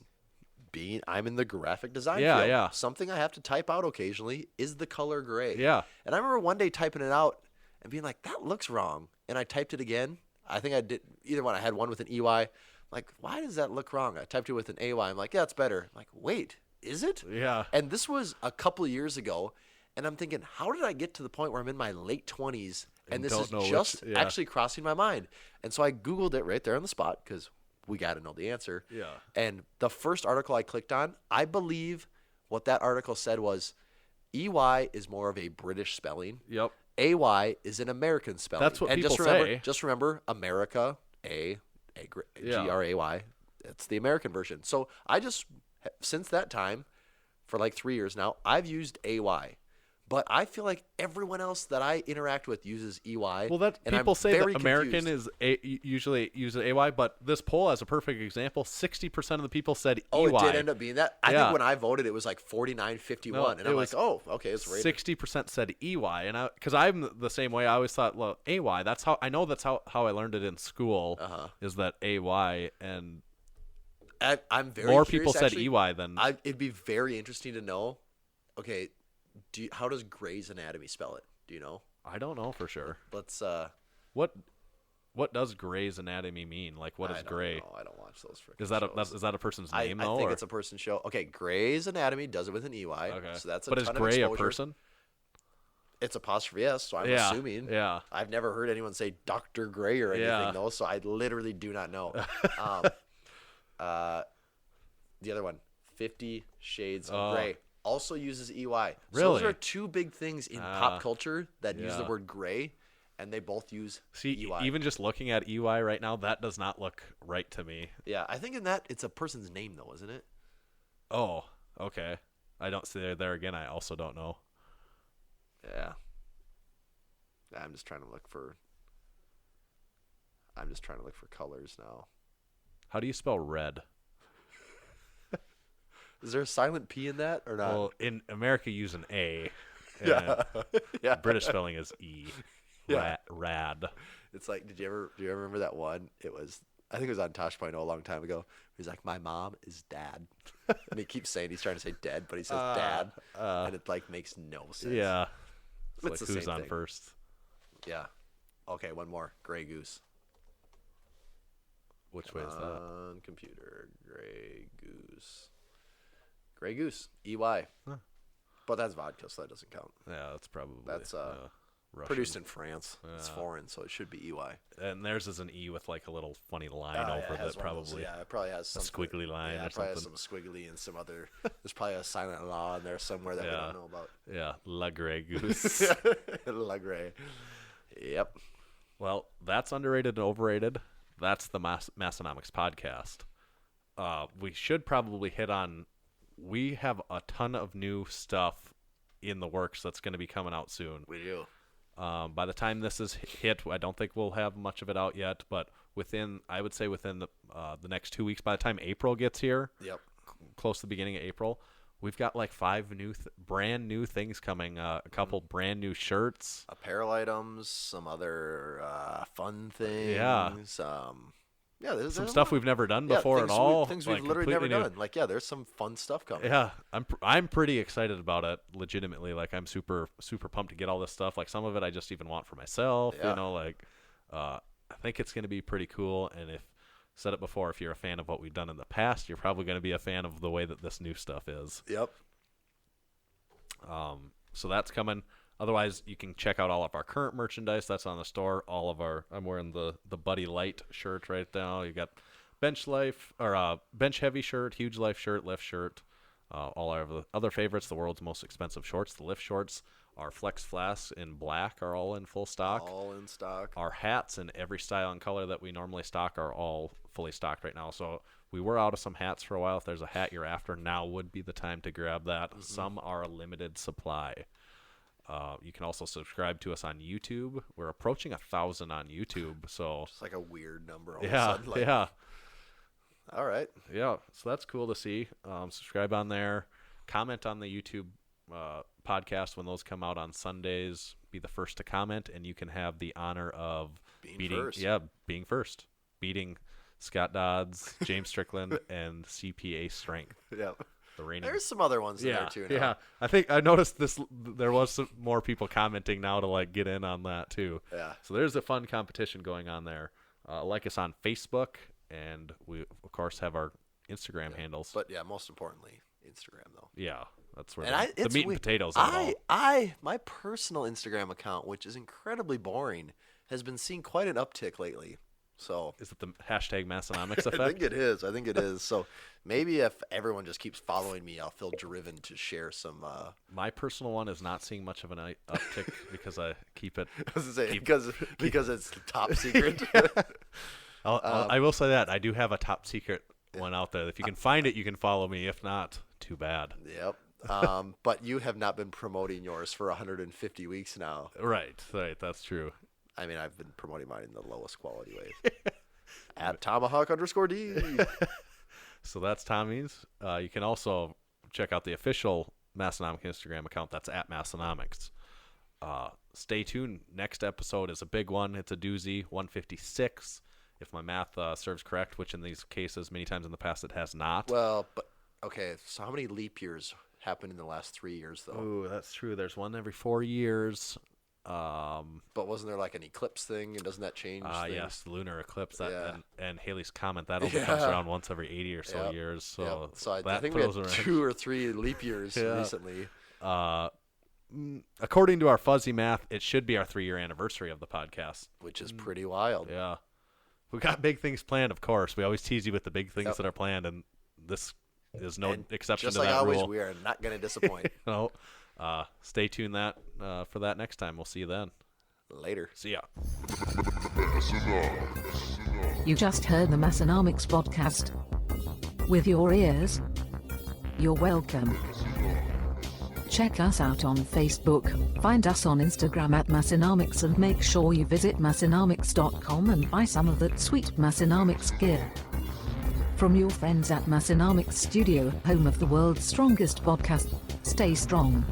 I'm in the graphic design field. Yeah. Something I have to type out occasionally is the color gray. Yeah. And I remember one day typing it out and being like, that looks wrong. And I typed it again. I think I did either one. I had one with an EY. I'm like, why does that look wrong? I typed it with an AY. I'm like, yeah, it's better. I'm like, wait, is it? Yeah. And this was a couple of years ago. And I'm thinking, how did I get to the point where I'm in my late 20s and this is just actually crossing my mind? And so I Googled it right there on the spot because we got to know the answer. Yeah. And the first article I clicked on, I believe what that article said was EY is more of a British spelling. Yep. AY is an American spelling. That's what and people say. Just Just remember, America, Gray. It's the American version. So I just, since that time, for like 3 years now, I've used AY. But I feel like everyone else that I interact with uses EY. Well, people say that American usually uses AY, but this poll has a perfect example. 60% of the people said EY. Oh, it did end up being that? I think when I voted, it was like 49-51. And I'm like, okay, it's rated. 60% said EY. And because I'm the same way, I always thought, well, AY, that's how I learned it in school, is that AY. And I'm very more curious, people said actually, EY than. It'd be very interesting to know, okay, how does Grey's Anatomy spell it? Do you know? I don't know for sure. Let's. What does Grey's Anatomy mean? Like, what is Grey? I don't watch those freaking Is that shows. is that a person's name I though? think or? it's a person's show. Okay, Grey's Anatomy does it with an EY. Okay. So that's a but is ton Grey of a exposure. person? It's apostrophe S, so I'm Yeah, assuming. yeah. I've never heard anyone say Dr. Gray or anything, Yeah. though, so I literally do not know. The other one, 50 Shades of Grey, also uses EY. So those Really? are two big things in pop culture that use the yeah. word gray, and they both use See, EY. even just looking at EY right now, that does not look right to me. Yeah, I think in that it's a person's name, though, isn't it? Oh, okay. I don't see there again. I also don't know. Yeah. I'm just trying to look for colors now. How do you spell red? Is there a silent P in that or not? Well, in America, you use an A. And yeah. Yeah. British spelling is E. Yeah. Rad. It's like, do you ever remember that one? I think it was on Tosh.0 a long time ago. He's like, my mom is dad. And he keeps saying he's trying to say dead, but he says dad. And it like makes no sense. Yeah. It's It's like the who's same on thing. first? Yeah. Okay, one more. Gray Goose. Which way is that? On computer. Gray Goose. Gray Goose. EY. Huh. But that's vodka, so that doesn't count. Yeah, that's probably That's, Russian. Produced in France. It's Yeah. foreign, so it should be EY. And theirs is an E with like a little funny line Yeah, over it has that one of those- probably. yeah, it probably has a some squiggly line Yeah, or it probably has something. some squiggly and some other. There's probably a silent law in there somewhere that we Yeah. don't know about. Yeah, La Grey Goose. La Grey. Yep. Well, that's underrated and overrated. That's the Massenomics podcast. We should probably hit on. We have a ton of new stuff in the works that's going to be coming out soon. We do. By the time this is hit, I don't think we'll have much of it out yet. But I would say within the next 2 weeks, by the time April gets here, Yep. close to the beginning of April, we've got like 5 new, brand new things coming. A couple brand new shirts. Apparel items, some other fun things. Yeah. Yeah, there's Some a stuff lot. we've never done Yeah, before things at all. Things like we've literally never completely new. done. Like, yeah, there's some fun stuff coming. Yeah, I'm pretty excited about it. Legitimately, like I'm super pumped to get all this stuff. Like some of it I just even want for myself. Yeah. You know, like I think it's going to be pretty cool. And said it before, if you're a fan of what we've done in the past, you're probably going to be a fan of the way that this new stuff is. Yep. So that's coming. Otherwise, you can check out all of our current merchandise. That's on the store. I'm wearing the Buddy Light shirt right now. You got Bench Life or Bench Heavy shirt, Huge Life shirt, Lift shirt. All our other favorites, the world's most expensive shorts, the Lift shorts. Our Flex Flasks in black are all in full stock. All in stock. Our hats in every style and color that we normally stock are all fully stocked right now. So we were out of some hats for a while. If there's a hat you're after, now would be the time to grab that. Mm-hmm. Some are a limited supply. You can also subscribe to us on YouTube. We're approaching 1,000 on YouTube. So Just like a weird number all of a yeah, sudden. Like, yeah. All right. Yeah, so that's cool to see. Subscribe on there. Comment on the YouTube podcast when those come out on Sundays. Be the first to comment, and you can have the honor of Being first. Yeah, being first. Beating Scott Dodds, James Strickland, and CPA Strength. Yep. The reigning. There's some other ones in Yeah, there too. Now. yeah. I think I noticed there was some more people commenting now to like get in on that too. Yeah. So there's a fun competition going on there. Like us on Facebook, and we of course have our Instagram handles. But yeah, most importantly, Instagram though. Yeah, that's where And the meat and potatoes of it all. My personal Instagram account, which is incredibly boring, has been seeing quite an uptick lately. So Is it the hashtag Massenomics I effect? think it is. So maybe if everyone just keeps following me, I'll feel driven to share some. My personal one is not seeing much of an uptick because I keep it. I was gonna say because it's top secret. I will say that I do have a top secret one out there. If you can find it, you can follow me. If not, too bad. Yep. But you have not been promoting yours for 150 weeks now. Right. That's true. I mean, I've been promoting mine in the lowest quality way. At Tomahawk_D. So that's Tommy's. You can also check out the official Massenomics Instagram account. That's at Massenomics. Stay tuned. Next episode is a big one. It's a doozy. 156, if my math serves correct, which in these cases, many times in the past, it has not. Well, but okay. So how many leap years happened in the last 3 years, though? Oh, that's true. There's one every 4 years. But wasn't there like an eclipse thing, and doesn't that change things? Yes, the lunar eclipse Yeah. and Haley's Comet, that only comes around once every 80 or so Yep. years. So, So I that think we had throws around. 2 or 3 leap years Yeah. recently. According to our fuzzy math, it should be our 3-year anniversary of the podcast. Which is pretty wild. Yeah. We got big things planned, of course. We always tease you with the big things Yep. that are planned, and this is no And exception just to like that always, rule. we are not going to disappoint. No. Stay tuned for that next time. We'll see you then. Later. See ya. You just heard the Massenomics podcast. With your ears, you're welcome. Check us out on Facebook, find us on Instagram at Massenomics, and make sure you visit Massenomics.com and buy some of that sweet Massenomics gear. From your friends at Massenomics Studio, home of the world's strongest podcast, stay strong.